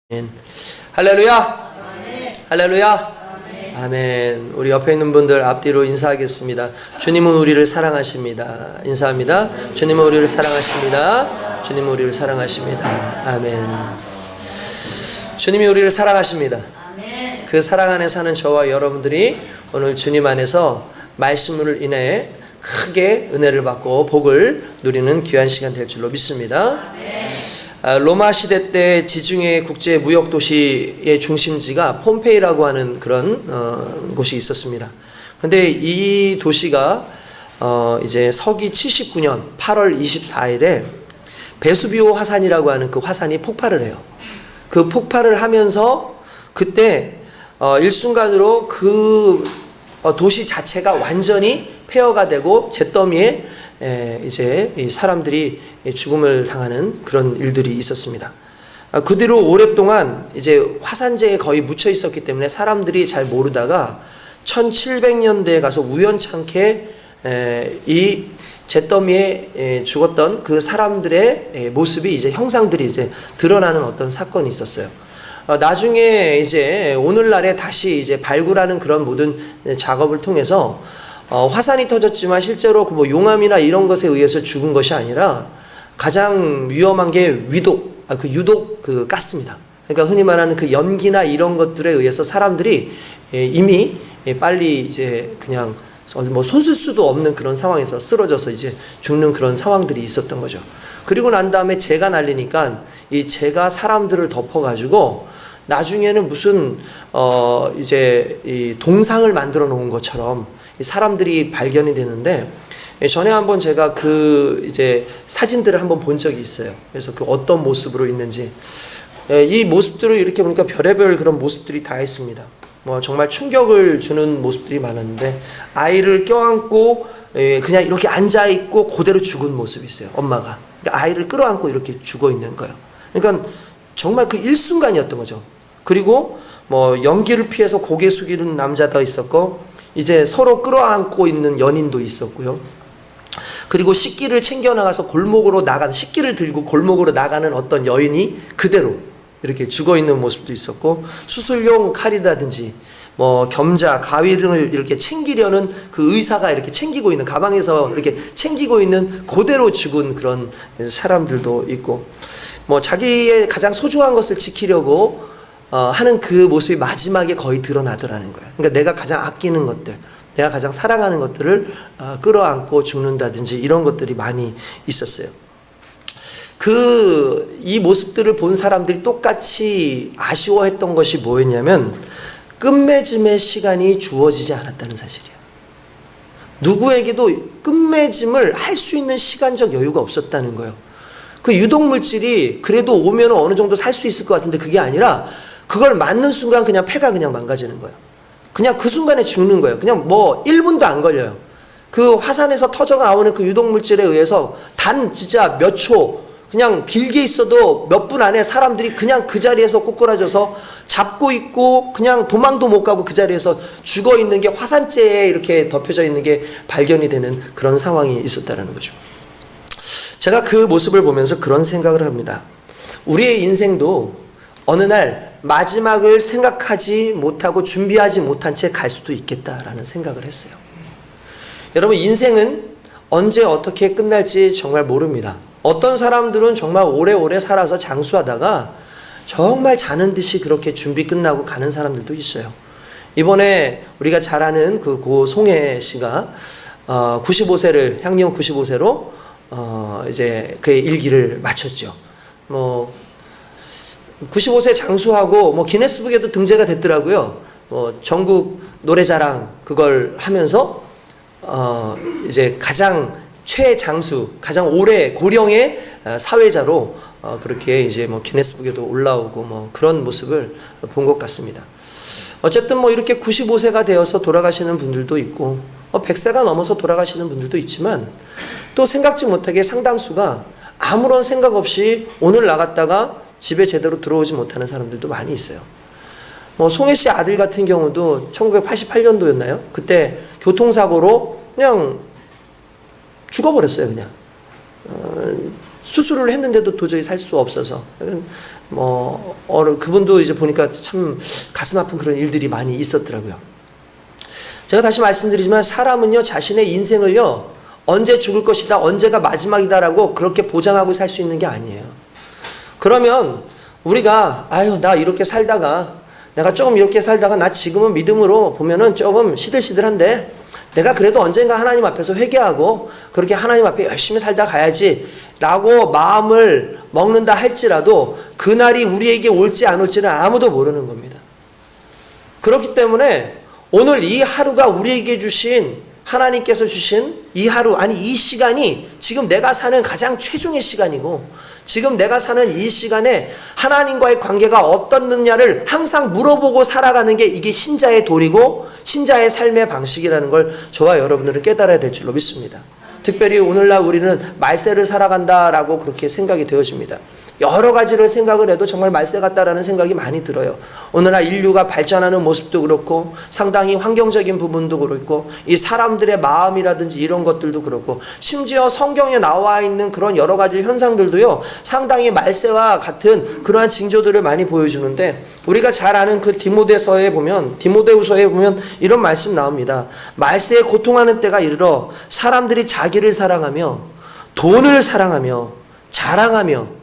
아멘. 할렐루야. 아멘. 할렐루야. 아멘. 아멘. 우리 옆에 있는 분들 앞뒤로 인사하겠습니다. 주님은 우리를 사랑하십니다. 인사합니다. 주님은 우리를 사랑하십니다. 주님은 우리를 사랑하십니다. 아멘. 주님이 우리를 사랑하십니다. 그 사랑 안에 사는 저와 여러분들이 오늘 주님 안에서 말씀을 인해 크게 은혜를 받고 복을 누리는 귀한 시간 될 줄로 믿습니다. 로마 시대 때 지중해 국제 무역 도시의 중심지가 폼페이라고 하는 그런 곳이 있었습니다. 근데 이 도시가 이제 서기 79년 8월 24일에 베수비오 화산이라고 하는 그 화산이 폭발을 해요. 그 폭발을 하면서 그때 일순간으로 그 도시 자체가 완전히 폐허가 되고 잿더미에 이제 사람들이 죽음을 당하는 그런 일들이 있었습니다. 그 뒤로 오랫동안 이제 화산재에 거의 묻혀 있었기 때문에 사람들이 잘 모르다가 1700년대에 가서 우연찮게 이 잿더미에 죽었던 그 사람들의 모습이 이제 형상들이 이제 드러나는 어떤 사건이 있었어요. 나중에 이제 오늘날에 다시 이제 발굴하는 그런 모든 작업을 통해서 화산이 터졌지만 실제로 뭐 용암이나 이런 것에 의해서 죽은 것이 아니라 가장 위험한 게 유독 그 가스입니다. 그러니까 흔히 말하는 그 연기나 이런 것들에 의해서 사람들이 이미 빨리 이제 그냥 뭐 손 쓸 수도 없는 그런 상황에서 쓰러져서 이제 죽는 그런 상황들이 있었던 거죠. 그리고 난 다음에 재가 날리니까 이 재가 사람들을 덮어가지고 나중에는 무슨 이제 이 동상을 만들어 놓은 것처럼 사람들이 발견이 되는데, 전에 한번 제가 그 이제 사진들을 한번 본 적이 있어요. 그래서 그 어떤 모습으로 있는지, 이 모습들을 이렇게 보니까 별의별 그런 모습들이 다 있습니다. 뭐 정말 충격을 주는 모습들이 많았는데, 아이를 껴안고 그냥 이렇게 앉아 있고 그대로 죽은 모습이 있어요. 엄마가 그러니까 아이를 끌어안고 이렇게 죽어 있는 거예요. 그러니까 정말 그 일순간이었던 거죠. 그리고 뭐 연기를 피해서 고개 숙이는 남자도 있었고, 이제 서로 끌어안고 있는 연인도 있었고요. 그리고 식기를 챙겨나가서 식기를 들고 골목으로 나가는 어떤 여인이 그대로 이렇게 죽어 있는 모습도 있었고, 수술용 칼이라든지 뭐 겸자, 가위를 이렇게 챙기려는 그 의사가 이렇게 챙기고 있는, 가방에서 이렇게 챙기고 있는 그대로 죽은 그런 사람들도 있고, 뭐 자기의 가장 소중한 것을 지키려고 하는 그 모습이 마지막에 거의 드러나더라는 거예요. 그러니까 내가 가장 아끼는 것들, 내가 가장 사랑하는 것들을 끌어안고 죽는다든지 이런 것들이 많이 있었어요. 이 모습들을 본 사람들이 똑같이 아쉬워했던 것이 뭐였냐면, 끝맺음의 시간이 주어지지 않았다는 사실이에요. 누구에게도 끝맺음을 할 수 있는 시간적 여유가 없었다는 거예요. 그 유독물질이 그래도 오면 어느 정도 살 수 있을 것 같은데 그게 아니라, 그걸 맞는 순간 그냥 폐가 그냥 망가지는 거예요. 그냥 그 순간에 죽는 거예요. 그냥 뭐 1분도 안 걸려요. 그 화산에서 터져 나오는 그 유독물질에 의해서 진짜 몇 초, 그냥 길게 있어도 몇 분 안에 사람들이 그냥 그 자리에서 꼬꾸라져서 잡고 있고, 그냥 도망도 못 가고 그 자리에서 죽어 있는 게, 화산재에 이렇게 덮여져 있는 게 발견이 되는 그런 상황이 있었다는 거죠. 제가 그 모습을 보면서 그런 생각을 합니다. 우리의 인생도 어느 날 마지막을 생각하지 못하고 준비하지 못한 채 갈 수도 있겠다라는 생각을 했어요. 여러분, 인생은 언제 어떻게 끝날지 정말 모릅니다. 어떤 사람들은 정말 오래오래 살아서 장수하다가 정말 자는 듯이 그렇게 준비 끝나고 가는 사람들도 있어요. 이번에 우리가 잘 아는 그 고 송혜 씨가 95세를 향년 95세로 이제 그의 일기를 마쳤죠. 뭐 95세 장수하고 뭐 기네스북에도 등재가 됐더라고요. 뭐 전국 노래자랑 그걸 하면서 이제 가장 최장수, 가장 오래 고령의 사회자로 그렇게 이제 뭐 기네스북에도 올라오고 뭐 그런 모습을 본 것 같습니다. 어쨌든 뭐 이렇게 95세가 되어서 돌아가시는 분들도 있고, 100세가 넘어서 돌아가시는 분들도 있지만, 또 생각지 못하게 상당수가 아무런 생각 없이 오늘 나갔다가 집에 제대로 들어오지 못하는 사람들도 많이 있어요. 뭐 송혜 씨 아들 같은 경우도 1988년도였나요? 그때 교통사고로 그냥 죽어버렸어요. 그냥 수술을 했는데도 도저히 살 수 없어서 그분도 이제 보니까 참 가슴 아픈 그런 일들이 많이 있었더라고요. 제가 다시 말씀드리지만 사람은요 자신의 인생을요 언제 죽을 것이다, 언제가 마지막이다라고 그렇게 보장하고 살 수 있는 게 아니에요. 그러면 우리가 나 이렇게 살다가 내가 조금 이렇게 살다가 나 지금은 믿음으로 보면은 조금 시들시들한데 내가 그래도 언젠가 하나님 앞에서 회개하고 그렇게 하나님 앞에 열심히 살다 가야지 라고 마음을 먹는다 할지라도 그날이 우리에게 올지 안 올지는 아무도 모르는 겁니다. 그렇기 때문에 오늘 이 하루가 우리에게 주신, 하나님께서 주신 이 하루, 아니 이 시간이 지금 내가 사는 가장 최종의 시간이고 지금 내가 사는 이 시간에 하나님과의 관계가 어떻느냐를 항상 물어보고 살아가는 게 이게 신자의 도리고 신자의 삶의 방식이라는 걸 저와 여러분들은 깨달아야 될 줄로 믿습니다. 특별히 오늘날 우리는 말세를 살아간다라고 그렇게 생각이 되어집니다. 여러 가지를 생각을 해도 정말 말세 같다라는 생각이 많이 들어요. 오늘날 인류가 발전하는 모습도 그렇고 상당히 환경적인 부분도 그렇고 이 사람들의 마음이라든지 이런 것들도 그렇고 심지어 성경에 나와 있는 그런 여러 가지 현상들도요 상당히 말세와 같은 그러한 징조들을 많이 보여주는데 우리가 잘 아는 그 디모데후서에 보면 이런 말씀 나옵니다. 말세에 고통하는 때가 이르러 사람들이 자기를 사랑하며 돈을 사랑하며 자랑하며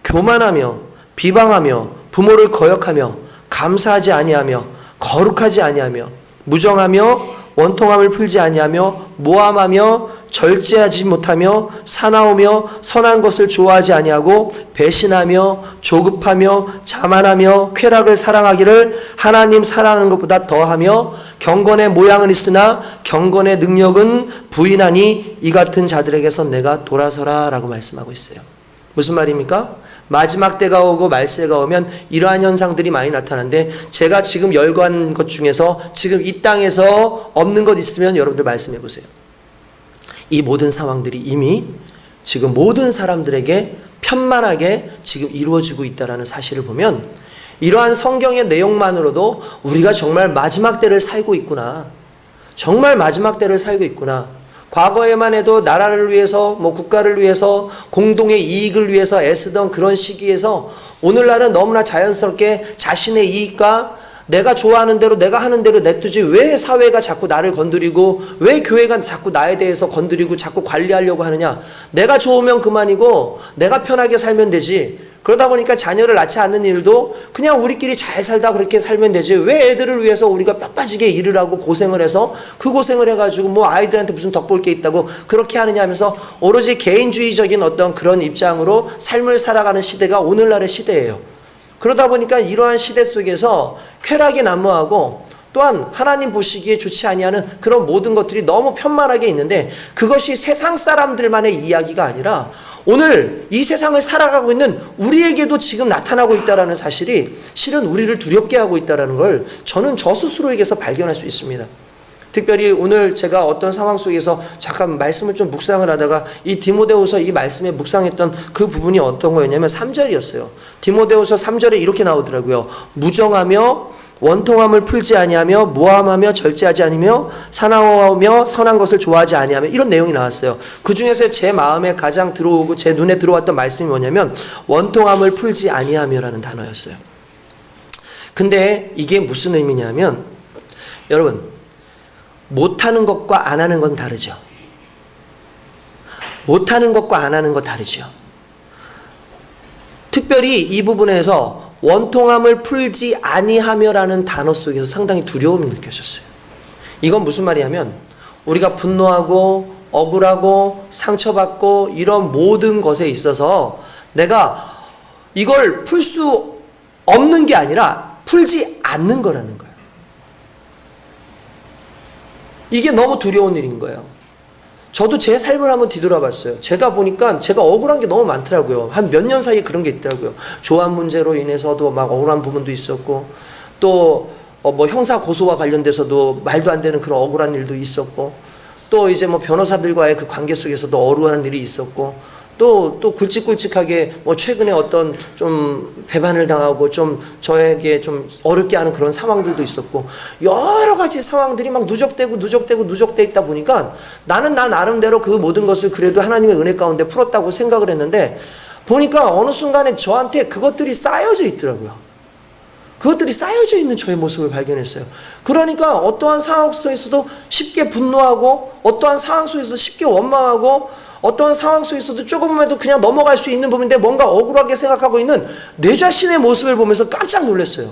교만하며 비방하며 부모를 거역하며 감사하지 아니하며 거룩하지 아니하며 무정하며 원통함을 풀지 아니하며 모함하며 절제하지 못하며 사나우며 선한 것을 좋아하지 아니하고 배신하며 조급하며 자만하며 쾌락을 사랑하기를 하나님 사랑하는 것보다 더하며 경건의 모양은 있으나 경건의 능력은 부인하니 이 같은 자들에게서 내가 돌아서라 라고 말씀하고 있어요. 무슨 말입니까? 마지막 때가 오고 말세가 오면 이러한 현상들이 많이 나타나는데 제가 지금 열거한 것 중에서 지금 이 땅에서 없는 것 있으면 여러분들 말씀해 보세요. 이 모든 상황들이 이미 지금 모든 사람들에게 편만하게 지금 이루어지고 있다는 사실을 보면 이러한 성경의 내용만으로도 우리가 정말 마지막 때를 살고 있구나. 정말 마지막 때를 살고 있구나. 과거에만 해도 나라를 위해서 국가를 위해서 공동의 이익을 위해서 애쓰던 그런 시기에서 오늘날은 너무나 자연스럽게 자신의 이익과 내가 좋아하는 대로 내가 하는 대로 냅두지 왜 사회가 자꾸 나를 건드리고 왜 교회가 자꾸 나에 대해서 건드리고 자꾸 관리하려고 하느냐. 내가 좋으면 그만이고 내가 편하게 살면 되지. 그러다 보니까 자녀를 낳지 않는 일도 그냥 우리끼리 잘 살다 그렇게 살면 되지 왜 애들을 위해서 우리가 뼈 빠지게 일을 하고 고생을 해서 그 고생을 해가지고 아이들한테 무슨 덕 볼 게 있다고 그렇게 하느냐 하면서 오로지 개인주의적인 어떤 그런 입장으로 삶을 살아가는 시대가 오늘날의 시대예요. 그러다 보니까 이러한 시대 속에서 쾌락이 난무하고 또한 하나님 보시기에 좋지 아니하는 그런 모든 것들이 너무 편만하게 있는데 그것이 세상 사람들만의 이야기가 아니라 오늘 이 세상을 살아가고 있는 우리에게도 지금 나타나고 있다는 사실이 실은 우리를 두렵게 하고 있다는 걸 저는 저 스스로에게서 발견할 수 있습니다. 특별히 오늘 제가 어떤 상황 속에서 잠깐 말씀을 좀 묵상을 하다가 이 디모데후서 이 말씀에 묵상했던 그 부분이 어떤 거였냐면 3절이었어요. 디모데후서 3절에 이렇게 나오더라고요. 무정하며 원통함을 풀지 아니하며 모함하며 절제하지 아니며 사나워하며 선한 것을 좋아하지 아니하며 이런 내용이 나왔어요. 그 중에서 제 마음에 가장 들어오고 제 눈에 들어왔던 말씀이 뭐냐면 원통함을 풀지 아니하며라는 단어였어요. 근데 이게 무슨 의미냐면 여러분 못하는 것과 안 하는 건 다르죠. 못하는 것과 안 하는 거 다르죠. 특별히 이 부분에서 원통함을 풀지 아니하며라는 단어 속에서 상당히 두려움이 느껴졌어요. 이건 무슨 말이냐면 우리가 분노하고 억울하고 상처받고 이런 모든 것에 있어서 내가 이걸 풀 수 없는 게 아니라 풀지 않는 거라는 거예요. 이게 너무 두려운 일인 거예요. 저도 제 삶을 한번 뒤돌아봤어요. 제가 보니까 제가 억울한 게 너무 많더라고요. 한 몇 년 사이에 그런 게 있더라고요. 조합 문제로 인해서도 막 억울한 부분도 있었고 또 형사 고소와 관련돼서도 말도 안 되는 그런 억울한 일도 있었고 또 이제 변호사들과의 그 관계 속에서도 억울한 일이 있었고 또 굵직굵직하게 최근에 어떤 좀 배반을 당하고 좀 저에게 좀 어렵게 하는 그런 상황들도 있었고 여러 가지 상황들이 막 누적돼 있다 보니까 나는 나 나름대로 그 모든 것을 그래도 하나님의 은혜 가운데 풀었다고 생각을 했는데 보니까 어느 순간에 저한테 그것들이 쌓여져 있더라고요. 그것들이 쌓여져 있는 저의 모습을 발견했어요. 그러니까 어떠한 상황 속에서도 쉽게 분노하고, 어떠한 상황 속에서도 쉽게 원망하고, 어떠한 상황 속에서도 조금만도 그냥 넘어갈 수 있는 부분인데 뭔가 억울하게 생각하고 있는 내 자신의 모습을 보면서 깜짝 놀랐어요.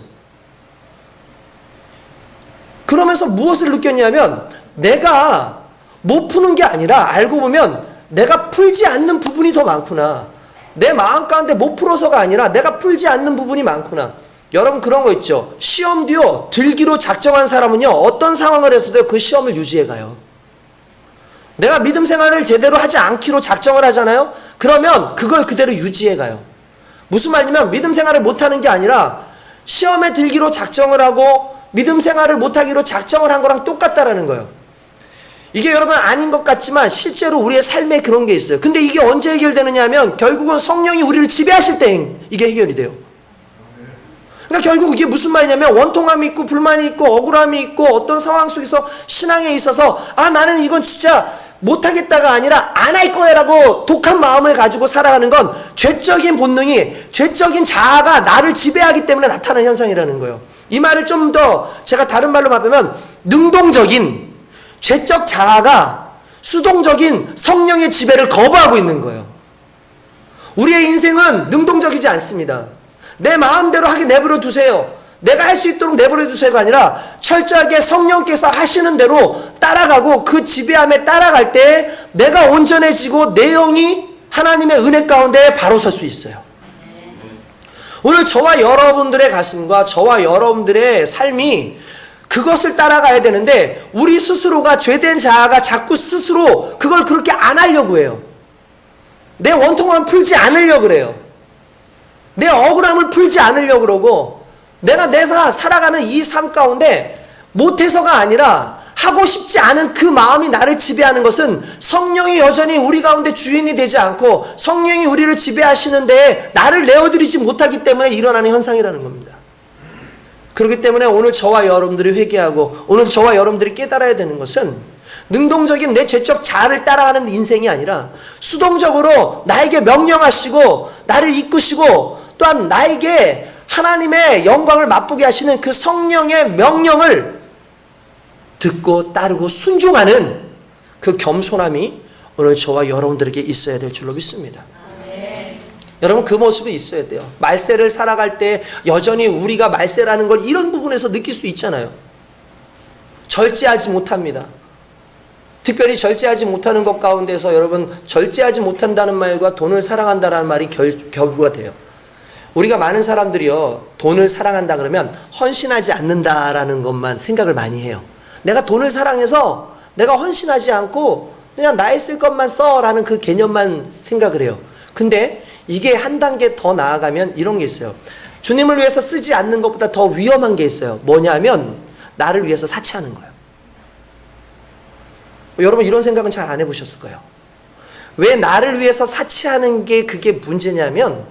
그러면서 무엇을 느꼈냐면, 내가 못 푸는 게 아니라 알고 보면 내가 풀지 않는 부분이 더 많구나. 내 마음 가운데 못 풀어서가 아니라 내가 풀지 않는 부분이 많구나. 여러분 그런 거 있죠. 시험도요, 들기로 작정한 사람은요, 어떤 상황을 해서도 그 시험을 유지해 가요. 내가 믿음 생활을 제대로 하지 않기로 작정을 하잖아요. 그러면 그걸 그대로 유지해 가요. 무슨 말이냐면 믿음 생활을 못하는 게 아니라 시험에 들기로 작정을 하고 믿음 생활을 못하기로 작정을 한 거랑 똑같다라는 거예요. 이게 여러분 아닌 것 같지만 실제로 우리의 삶에 그런 게 있어요. 근데 이게 언제 해결되느냐 하면 결국은 성령이 우리를 지배하실 때 이게 해결이 돼요. 그러니까 결국 이게 무슨 말이냐면 원통함이 있고 불만이 있고 억울함이 있고 어떤 상황 속에서 신앙에 있어서 나는 이건 진짜 못하겠다가 아니라 안 할 거야 라고 독한 마음을 가지고 살아가는 건 죄적인 본능이, 죄적인 자아가 나를 지배하기 때문에 나타나는 현상이라는 거예요. 이 말을 좀 더 제가 다른 말로 말하면 능동적인 죄적 자아가 수동적인 성령의 지배를 거부하고 있는 거예요. 우리의 인생은 능동적이지 않습니다. 내 마음대로 하게 내버려 두세요. 내가 할 수 있도록 내버려 두세요가 아니라 철저하게 성령께서 하시는 대로 따라가고 그 지배함에 따라갈 때 내가 온전해지고 내 영이 하나님의 은혜 가운데 바로 설 수 있어요. 오늘 저와 여러분들의 가슴과 저와 여러분들의 삶이 그것을 따라가야 되는데 우리 스스로가 죄된 자아가 자꾸 스스로 그걸 그렇게 안 하려고 해요. 내 원통함을 풀지 않으려고 그래요. 내 억울함을 풀지 않으려고 그러고 내가 살아가는 이 삶 가운데 못해서가 아니라 하고 싶지 않은 그 마음이 나를 지배하는 것은 성령이 여전히 우리 가운데 주인이 되지 않고 성령이 우리를 지배하시는데 나를 내어드리지 못하기 때문에 일어나는 현상이라는 겁니다. 그렇기 때문에 오늘 저와 여러분들이 회개하고 오늘 저와 여러분들이 깨달아야 되는 것은 능동적인 내 죄적 자아를 따라가는 인생이 아니라 수동적으로 나에게 명령하시고 나를 이끄시고 또한 나에게 하나님의 영광을 맛보게 하시는 그 성령의 명령을 듣고 따르고 순종하는 그 겸손함이 오늘 저와 여러분들에게 있어야 될 줄로 믿습니다. 여러분 그 모습이 있어야 돼요. 말세를 살아갈 때 여전히 우리가 말세라는 걸 이런 부분에서 느낄 수 있잖아요. 절제하지 못합니다. 특별히 절제하지 못하는 것 가운데서 여러분 절제하지 못한다는 말과 돈을 사랑한다는 말이 결부가 돼요. 우리가 많은 사람들이요 돈을 사랑한다 그러면 헌신하지 않는다라는 것만 생각을 많이 해요. 내가 돈을 사랑해서 내가 헌신하지 않고 그냥 나의 쓸 것만 써라는 그 개념만 생각을 해요. 근데 이게 한 단계 더 나아가면 이런 게 있어요. 주님을 위해서 쓰지 않는 것보다 더 위험한 게 있어요. 뭐냐면 나를 위해서 사치하는 거예요. 여러분 이런 생각은 잘 안 해보셨을 거예요. 왜 나를 위해서 사치하는 게 그게 문제냐면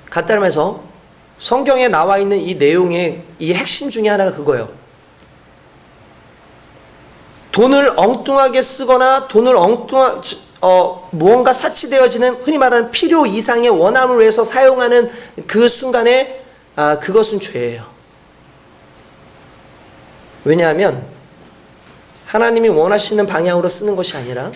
간단히 말해서 성경에 나와 있는 이 내용의 이 핵심 중에 하나가 그거예요. 돈을 엉뚱하게 쓰거나 돈을 무언가 사치되어지는 흔히 말하는 필요 이상의 원함을 위해서 사용하는 그 순간에 그것은 죄예요. 왜냐하면 하나님이 원하시는 방향으로 쓰는 것이 아니라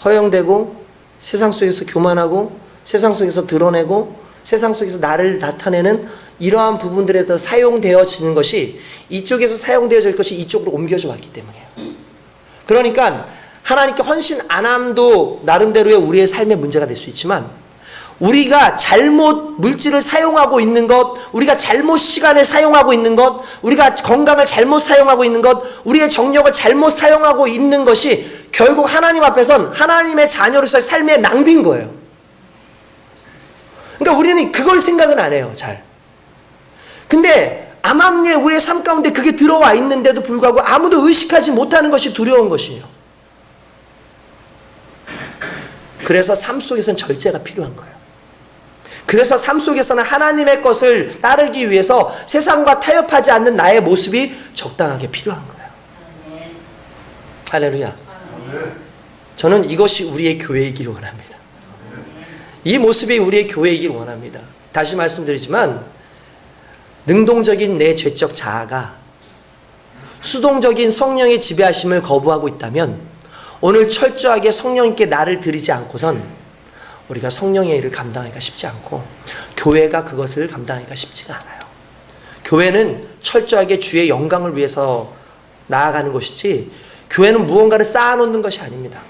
허영되고 세상 속에서 교만하고 세상 속에서 드러내고 세상 속에서 나를 나타내는 이러한 부분들에 더 사용되어지는 것이 이쪽에서 사용되어질 것이 이쪽으로 옮겨져 왔기 때문이에요. 그러니까 하나님께 헌신 안 함도 나름대로의 우리의 삶의 문제가 될 수 있지만 우리가 잘못 물질을 사용하고 있는 것, 우리가 잘못 시간을 사용하고 있는 것, 우리가 건강을 잘못 사용하고 있는 것, 우리의 정력을 잘못 사용하고 있는 것이 결국 하나님 앞에선 하나님의 자녀로서의 삶의 낭비인 거예요. 그러니까 우리는 그걸 생각은 안 해요, 잘. 근데 암암리에 우리의 삶 가운데 그게 들어와 있는데도 불구하고 아무도 의식하지 못하는 것이 두려운 것이에요. 그래서 삶 속에서는 절제가 필요한 거예요. 그래서 삶 속에서는 하나님의 것을 따르기 위해서 세상과 타협하지 않는 나의 모습이 적당하게 필요한 거예요. 할렐루야. 저는 이것이 우리의 교회이기를 원합니다. 이 모습이 우리의 교회이길 원합니다. 다시 말씀드리지만 능동적인 내 죄적 자아가 수동적인 성령의 지배하심을 거부하고 있다면 오늘 철저하게 성령님께 나를 드리지 않고선 우리가 성령의 일을 감당하기가 쉽지 않고 교회가 그것을 감당하기가 쉽지가 않아요. 교회는 철저하게 주의 영광을 위해서 나아가는 것이지 교회는 무언가를 쌓아놓는 것이 아닙니다.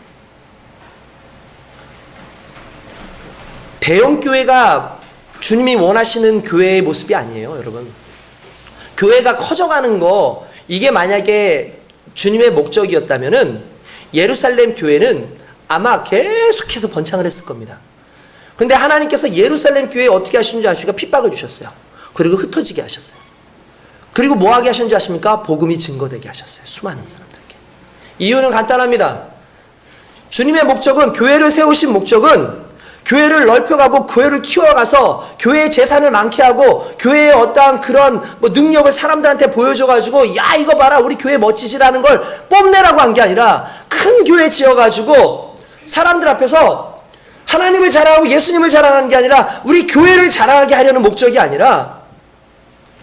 대형 교회가 주님이 원하시는 교회의 모습이 아니에요, 여러분. 교회가 커져가는 거, 이게 만약에 주님의 목적이었다면은 예루살렘 교회는 아마 계속해서 번창을 했을 겁니다. 근데 하나님께서 예루살렘 교회에 어떻게 하시는지 아십니까? 핍박을 주셨어요. 그리고 흩어지게 하셨어요. 그리고 뭐 하게 하셨는지 아십니까? 복음이 증거되게 하셨어요. 수많은 사람들에게. 이유는 간단합니다. 주님의 목적은, 교회를 세우신 목적은 교회를 넓혀가고 교회를 키워가서 교회의 재산을 많게 하고 교회의 어떠한 그런 능력을 사람들한테 보여줘가지고 야 이거 봐라 우리 교회 멋지지라는 걸 뽐내라고 한 게 아니라 큰 교회 지어가지고 사람들 앞에서 하나님을 자랑하고 예수님을 자랑하는 게 아니라 우리 교회를 자랑하게 하려는 목적이 아니라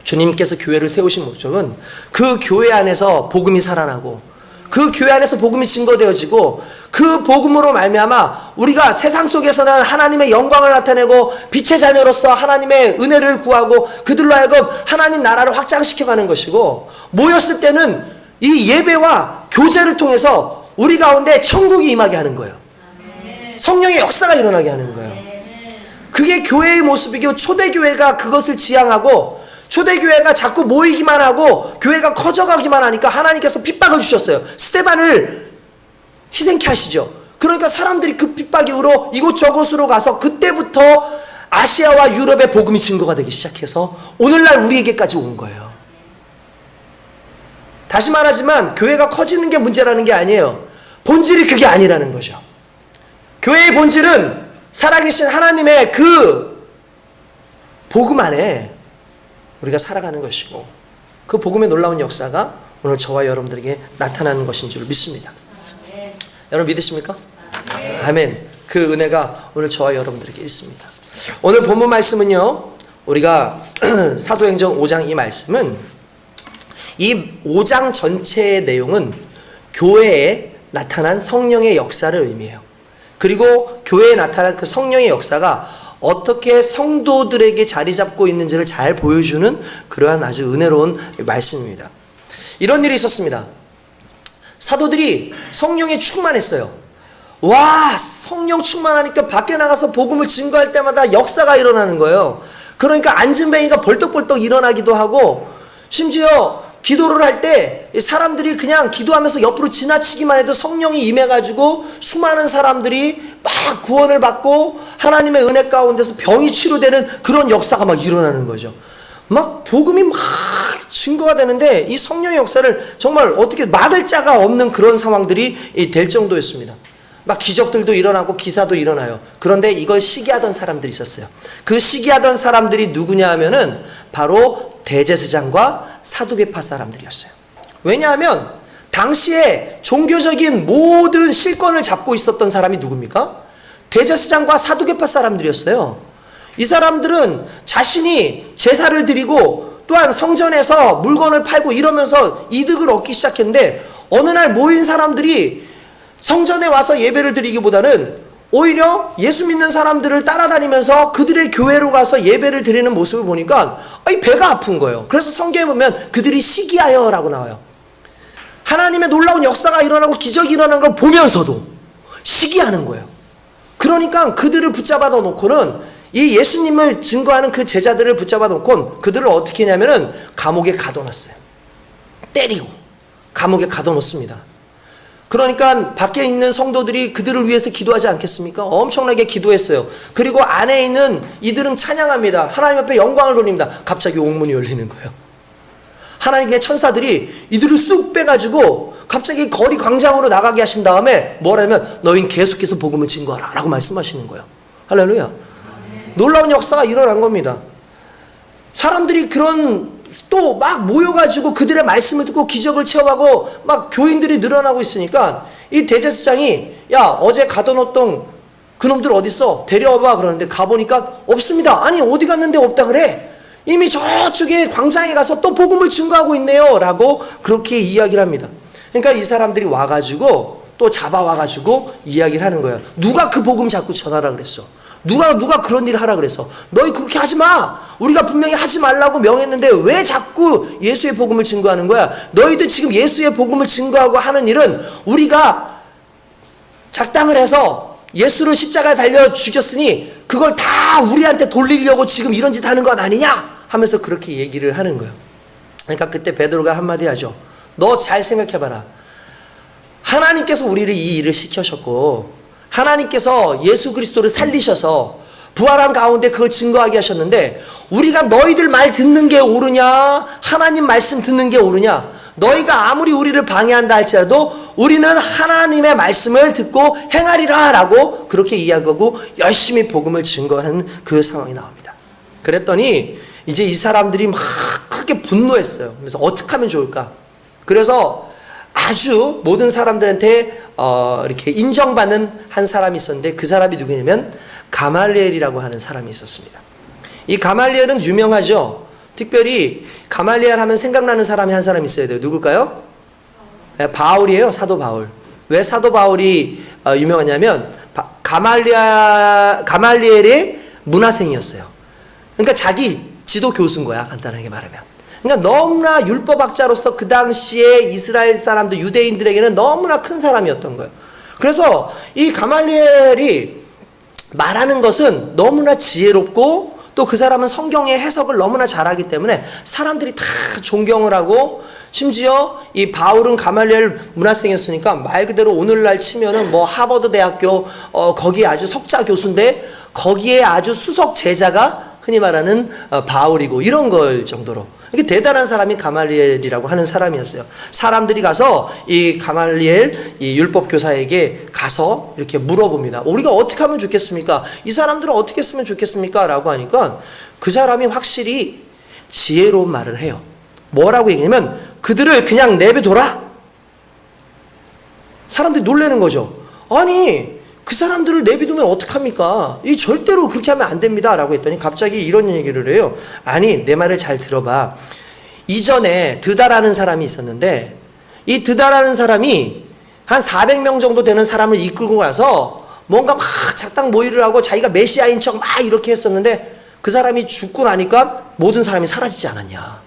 주님께서 교회를 세우신 목적은 그 교회 안에서 복음이 살아나고 그 교회 안에서 복음이 증거되어지고 그 복음으로 말미암아 우리가 세상 속에서는 하나님의 영광을 나타내고 빛의 자녀로서 하나님의 은혜를 구하고 그들로 하여금 하나님 나라를 확장시켜가는 것이고 모였을 때는 이 예배와 교제를 통해서 우리 가운데 천국이 임하게 하는 거예요. 성령의 역사가 일어나게 하는 거예요. 그게 교회의 모습이고 초대교회가 그것을 지향하고 초대교회가 자꾸 모이기만 하고 교회가 커져가기만 하니까 하나님께서 핍박을 주셨어요. 스데반을 희생케 하시죠. 그러니까 사람들이 그 핍박 이후로 이곳저곳으로 가서 그때부터 아시아와 유럽의 복음이 증거가 되기 시작해서 오늘날 우리에게까지 온 거예요. 다시 말하지만 교회가 커지는 게 문제라는 게 아니에요. 본질이 그게 아니라는 거죠. 교회의 본질은 살아계신 하나님의 그 복음 안에 우리가 살아가는 것이고 그 복음의 놀라운 역사가 오늘 저와 여러분들에게 나타나는 것인 줄 믿습니다. 아멘. 여러분 믿으십니까? 아멘. 아멘. 그 은혜가 오늘 저와 여러분들에게 있습니다. 오늘 본문 말씀은요, 우리가 사도행전 5장 이 말씀은 이 5장 전체의 내용은 교회에 나타난 성령의 역사를 의미해요. 그리고 교회에 나타난 그 성령의 역사가 어떻게 성도들에게 자리 잡고 있는지를 잘 보여주는 그러한 아주 은혜로운 말씀입니다. 이런 일이 있었습니다. 사도들이 성령에 충만했어요. 와, 성령 충만하니까 밖에 나가서 복음을 증거할 때마다 역사가 일어나는 거예요. 그러니까 앉은뱅이가 벌떡벌떡 일어나기도 하고 심지어 기도를 할 때 사람들이 그냥 기도하면서 옆으로 지나치기만 해도 성령이 임해가지고 수많은 사람들이 막 구원을 받고 하나님의 은혜 가운데서 병이 치료되는 그런 역사가 막 일어나는 거죠. 막 복음이 막 증거가 되는데 이 성령의 역사를 정말 어떻게 막을 자가 없는 그런 상황들이 될 정도였습니다. 막 기적들도 일어나고 기사도 일어나요. 그런데 이걸 시기하던 사람들이 있었어요. 그 시기하던 사람들이 누구냐 하면은 바로 대제사장과 사두개파 사람들이었어요. 왜냐하면 당시에 종교적인 모든 실권을 잡고 있었던 사람이 누굽니까? 대제사장과 사두개파 사람들이었어요. 이 사람들은 자신이 제사를 드리고 또한 성전에서 물건을 팔고 이러면서 이득을 얻기 시작했는데 어느 날 모인 사람들이 성전에 와서 예배를 드리기보다는 오히려 예수 믿는 사람들을 따라다니면서 그들의 교회로 가서 예배를 드리는 모습을 보니까 배가 아픈 거예요. 그래서 성경에 보면 그들이 시기하여라고 나와요. 하나님의 놀라운 역사가 일어나고 기적이 일어나는 걸 보면서도 시기하는 거예요. 그러니까 그들을 붙잡아 놓고는 이 예수님을 증거하는 그 제자들을 붙잡아 놓고 그들을 어떻게 했냐면은 감옥에 가둬놨어요. 때리고 감옥에 가둬놓습니다. 그러니까 밖에 있는 성도들이 그들을 위해서 기도하지 않겠습니까? 엄청나게 기도했어요. 그리고 안에 있는 이들은 찬양합니다. 하나님 앞에 영광을 돌립니다. 갑자기 옥문이 열리는 거예요. 하나님의 천사들이 이들을 쑥 빼가지고 갑자기 거리 광장으로 나가게 하신 다음에 뭐라면 너희는 계속해서 복음을 증거하라 라고 말씀하시는 거예요. 할렐루야. 놀라운 역사가 일어난 겁니다. 사람들이 그런 또 막 모여가지고 그들의 말씀을 듣고 기적을 체험하고 막 교인들이 늘어나고 있으니까 이 대제사장이 야 어제 가둬놓던 그놈들 어딨어? 데려와봐. 그러는데 가보니까 없습니다. 아니 어디 갔는데 없다 그래? 이미 저쪽에 광장에 가서 또 복음을 증거하고 있네요 라고 그렇게 이야기를 합니다. 그러니까 이 사람들이 와가지고 또 잡아와가지고 이야기를 하는 거예요. 누가 그 복음 자꾸 전하라 그랬어? 누가 그런 일을 하라 그랬어? 너희 그렇게 하지 마. 우리가 분명히 하지 말라고 명했는데 왜 자꾸 예수의 복음을 증거하는 거야? 너희들 지금 예수의 복음을 증거하고 하는 일은 우리가 작당을 해서 예수를 십자가에 달려 죽였으니 그걸 다 우리한테 돌리려고 지금 이런 짓 하는 건 아니냐? 하면서 그렇게 얘기를 하는 거예요. 그러니까 그때 베드로가 한마디 하죠. 너 잘 생각해봐라. 하나님께서 우리를 이 일을 시키셨고 하나님께서 예수 그리스도를 살리셔서 부활한 가운데 그걸 증거하게 하셨는데 우리가 너희들 말 듣는 게 옳으냐 하나님 말씀 듣는 게 옳으냐? 너희가 아무리 우리를 방해한다 할지라도 우리는 하나님의 말씀을 듣고 행하리라 라고 그렇게 이야기하고 열심히 복음을 증거하는 그 상황이 나옵니다. 그랬더니 이제 이 사람들이 막 크게 분노했어요. 그래서 어떻게 하면 좋을까? 그래서 아주 모든 사람들한테 이렇게 인정받는 한 사람이 있었는데 그 사람이 누구냐면 가말리엘이라고 하는 사람이 있었습니다. 이 가말리엘은 유명하죠. 특별히 가말리엘 하면 생각나는 사람이 한 사람 있어야 돼요. 누굴까요? 바울이에요. 사도 바울. 왜 사도 바울이 유명하냐면 가말리엘의 문화생이었어요. 그러니까 자기 지도 교수인 거야. 간단하게 말하면. 그러니까 너무나 율법학자로서 그 당시에 이스라엘 사람들 유대인들에게는 너무나 큰 사람이었던 거예요. 그래서 이 가말리엘이 말하는 것은 너무나 지혜롭고 또 그 사람은 성경의 해석을 너무나 잘하기 때문에 사람들이 다 존경을 하고 심지어 이 바울은 가말리엘 문화생이었으니까 말 그대로 오늘날 치면은 뭐 하버드 대학교 거기에 아주 석자 교수인데 거기에 아주 수석 제자가 흔히 말하는 바울이고 이런 걸 정도로 이게 대단한 사람이 가말리엘이라고 하는 사람이었어요. 사람들이 가서 이 가말리엘 이 율법 교사에게 가서 이렇게 물어봅니다. 우리가 어떻게 하면 좋겠습니까? 이 사람들은 어떻게 했으면 좋겠습니까? 라고 하니까 그 사람이 확실히 지혜로운 말을 해요. 뭐라고 얘기하냐면 그들을 그냥 내버려둬라. 사람들이 놀라는 거죠. 아니 그 사람들을 내비두면 어떡합니까? 이 절대로 그렇게 하면 안 됩니다 라고 했더니 갑자기 이런 얘기를 해요. 아니 내 말을 잘 들어봐. 이전에 드다라는 사람이 있었는데 이 드다라는 사람이 한 400명 정도 되는 사람을 이끌고 가서 뭔가 막 작당 모의를 하고 자기가 메시아인 척 막 이렇게 했었는데 그 사람이 죽고 나니까 모든 사람이 사라지지 않았냐.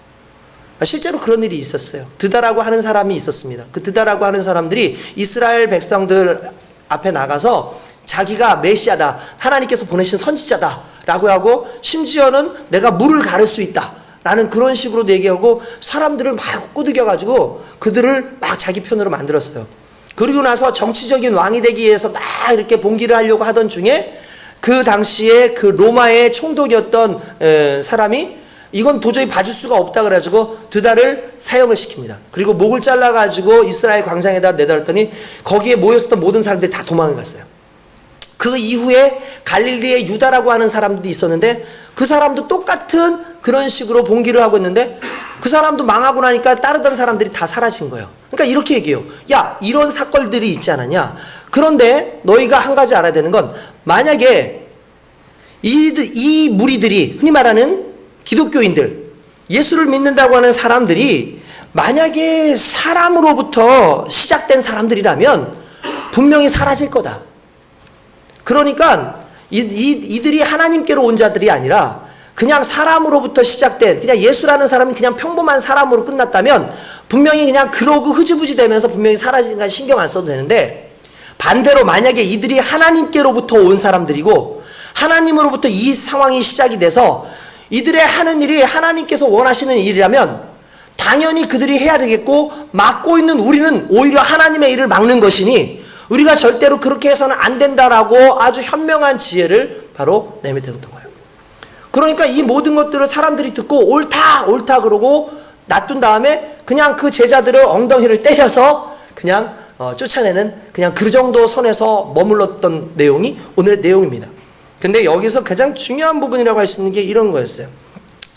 실제로 그런 일이 있었어요. 드다라고 하는 사람이 있었습니다. 그 드다라고 하는 사람들이 이스라엘 백성들 앞에 나가서 자기가 메시아다, 하나님께서 보내신 선지자다 라고 하고 심지어는 내가 물을 가를 수 있다 라는 그런 식으로 얘기하고 사람들을 막 꼬드겨 가지고 그들을 막 자기 편으로 만들었어요. 그리고 나서 정치적인 왕이 되기 위해서 막 이렇게 봉기를 하려고 하던 중에 그 당시에 그 로마의 총독이었던 사람이 이건 도저히 봐줄 수가 없다 그래가지고 드다를 사형을 시킵니다. 그리고 목을 잘라가지고 이스라엘 광장에다 내달았더니 거기에 모였었던 모든 사람들이 다 도망을 갔어요. 그 이후에 갈릴리의 유다라고 하는 사람도 있었는데 그 사람도 똑같은 그런 식으로 봉기를 하고 있는데 그 사람도 망하고 나니까 따르던 사람들이 다 사라진 거예요. 그러니까 이렇게 얘기해요. 야, 이런 사건들이 있지 않았냐? 그런데 너희가 한 가지 알아야 되는 건 만약에 이 무리들이 흔히 말하는 기독교인들, 예수를 믿는다고 하는 사람들이 만약에 사람으로부터 시작된 사람들이라면 분명히 사라질 거다. 그러니까 이들이 하나님께로 온 자들이 아니라 그냥 사람으로부터 시작된 그냥 예수라는 사람이 그냥 평범한 사람으로 끝났다면 분명히 그냥 그러고 흐지부지 되면서 분명히 사라지니까 신경 안 써도 되는데 반대로 만약에 이들이 하나님께로부터 온 사람들이고 하나님으로부터 이 상황이 시작이 돼서 이들의 하는 일이 하나님께서 원하시는 일이라면 당연히 그들이 해야 되겠고 막고 있는 우리는 오히려 하나님의 일을 막는 것이니 우리가 절대로 그렇게 해서는 안 된다라고 아주 현명한 지혜를 바로 내뱉었던 거예요. 그러니까 이 모든 것들을 사람들이 듣고 옳다 옳다 그러고 놔둔 다음에 그냥 그 제자들을 엉덩이를 때려서 그냥 쫓아내는 그냥 그 정도 선에서 머물렀던 내용이 오늘의 내용입니다. 근데 여기서 가장 중요한 부분이라고 할 수 있는 게 이런 거였어요.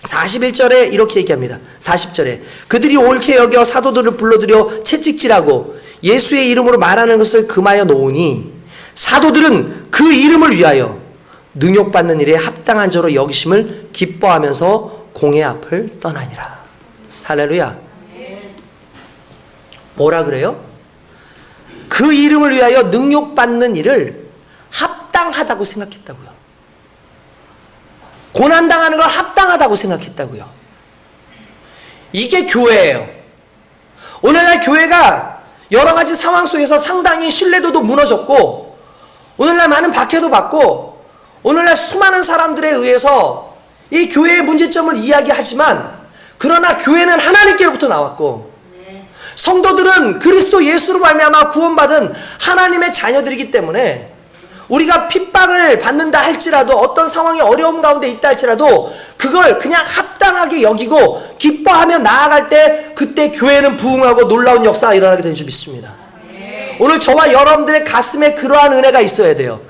41절에 이렇게 얘기합니다. 40절에 그들이 옳게 여겨 사도들을 불러들여 채찍질하고 예수의 이름으로 말하는 것을 금하여 놓으니 사도들은 그 이름을 위하여 능욕받는 일에 합당한 자로 여기심을 기뻐하면서 공의 앞을 떠나니라. 할렐루야. 뭐라 그래요? 그 이름을 위하여 능욕받는 일을 합당하다고 생각했다고요. 고난당하는 걸 합당하다고 생각했다고요. 이게 교회예요. 오늘날 교회가 여러 가지 상황 속에서 상당히 신뢰도도 무너졌고, 오늘날 많은 박해도 받고, 오늘날 수많은 사람들에 의해서 이 교회의 문제점을 이야기하지만, 그러나 교회는 하나님께로부터 나왔고, 성도들은 그리스도 예수로 말미암아 구원받은 하나님의 자녀들이기 때문에 우리가 핍박을 받는다 할지라도, 어떤 상황이 어려움 가운데 있다 할지라도 그걸 그냥 합당하게 여기고 기뻐하며 나아갈 때, 그때 교회는 부흥하고 놀라운 역사가 일어나게 되는 줄 믿습니다. 오늘 저와 여러분들의 가슴에 그러한 은혜가 있어야 돼요.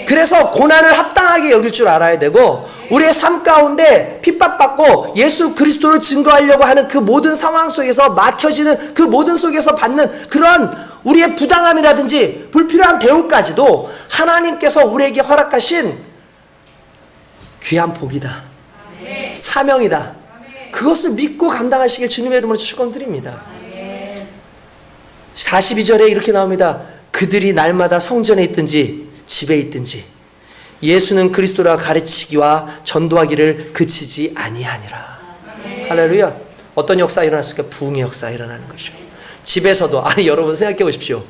그래서 고난을 합당하게 여길 줄 알아야 되고, 우리의 삶 가운데 핍박받고 예수 그리스도를 증거하려고 하는 그 모든 상황 속에서 막혀지는 그 모든 속에서 받는 그러한 우리의 부당함이라든지 불필요한 대우까지도 하나님께서 우리에게 허락하신 귀한 복이다. 사명이다. 그것을 믿고 감당하시길 주님의 이름으로 축원드립니다. 42절에 이렇게 나옵니다. 그들이 날마다 성전에 있든지 집에 있든지 예수는 그리스도라 가르치기와 전도하기를 그치지 아니하니라. 할렐루야. 어떤 역사가 일어났을까? 부흥의 역사가 일어나는 것이죠. 집에서도, 아니 여러분 생각해 보십시오.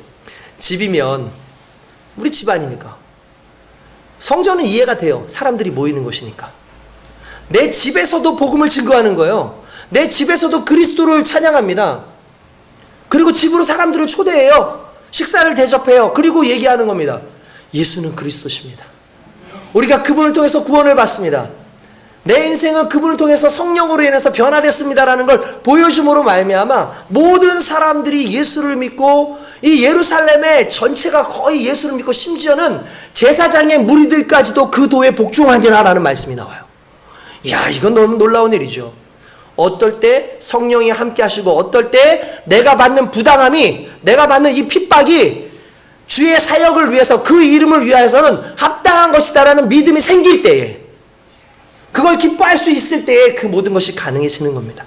집이면 우리 집 아닙니까? 성전은 이해가 돼요. 사람들이 모이는 곳이니까. 내 집에서도 복음을 증거하는 거예요. 내 집에서도 그리스도를 찬양합니다. 그리고 집으로 사람들을 초대해요. 식사를 대접해요. 그리고 얘기하는 겁니다. 예수는 그리스도십니다. 우리가 그분을 통해서 구원을 받습니다. 내 인생은 그분을 통해서 성령으로 인해서 변화됐습니다라는 걸 보여줌으로 말미암아 모든 사람들이 예수를 믿고, 이 예루살렘의 전체가 거의 예수를 믿고, 심지어는 제사장의 무리들까지도 그 도에 복종하니라라는 말씀이 나와요. 이야, 이건 너무 놀라운 일이죠. 어떨 때 성령이 함께 하시고, 어떨 때 내가 받는 부당함이, 내가 받는 이 핍박이 주의 사역을 위해서, 그 이름을 위해서는 합당한 것이다라는 믿음이 생길 때에, 그걸 기뻐할 수 있을 때에 그 모든 것이 가능해지는 겁니다.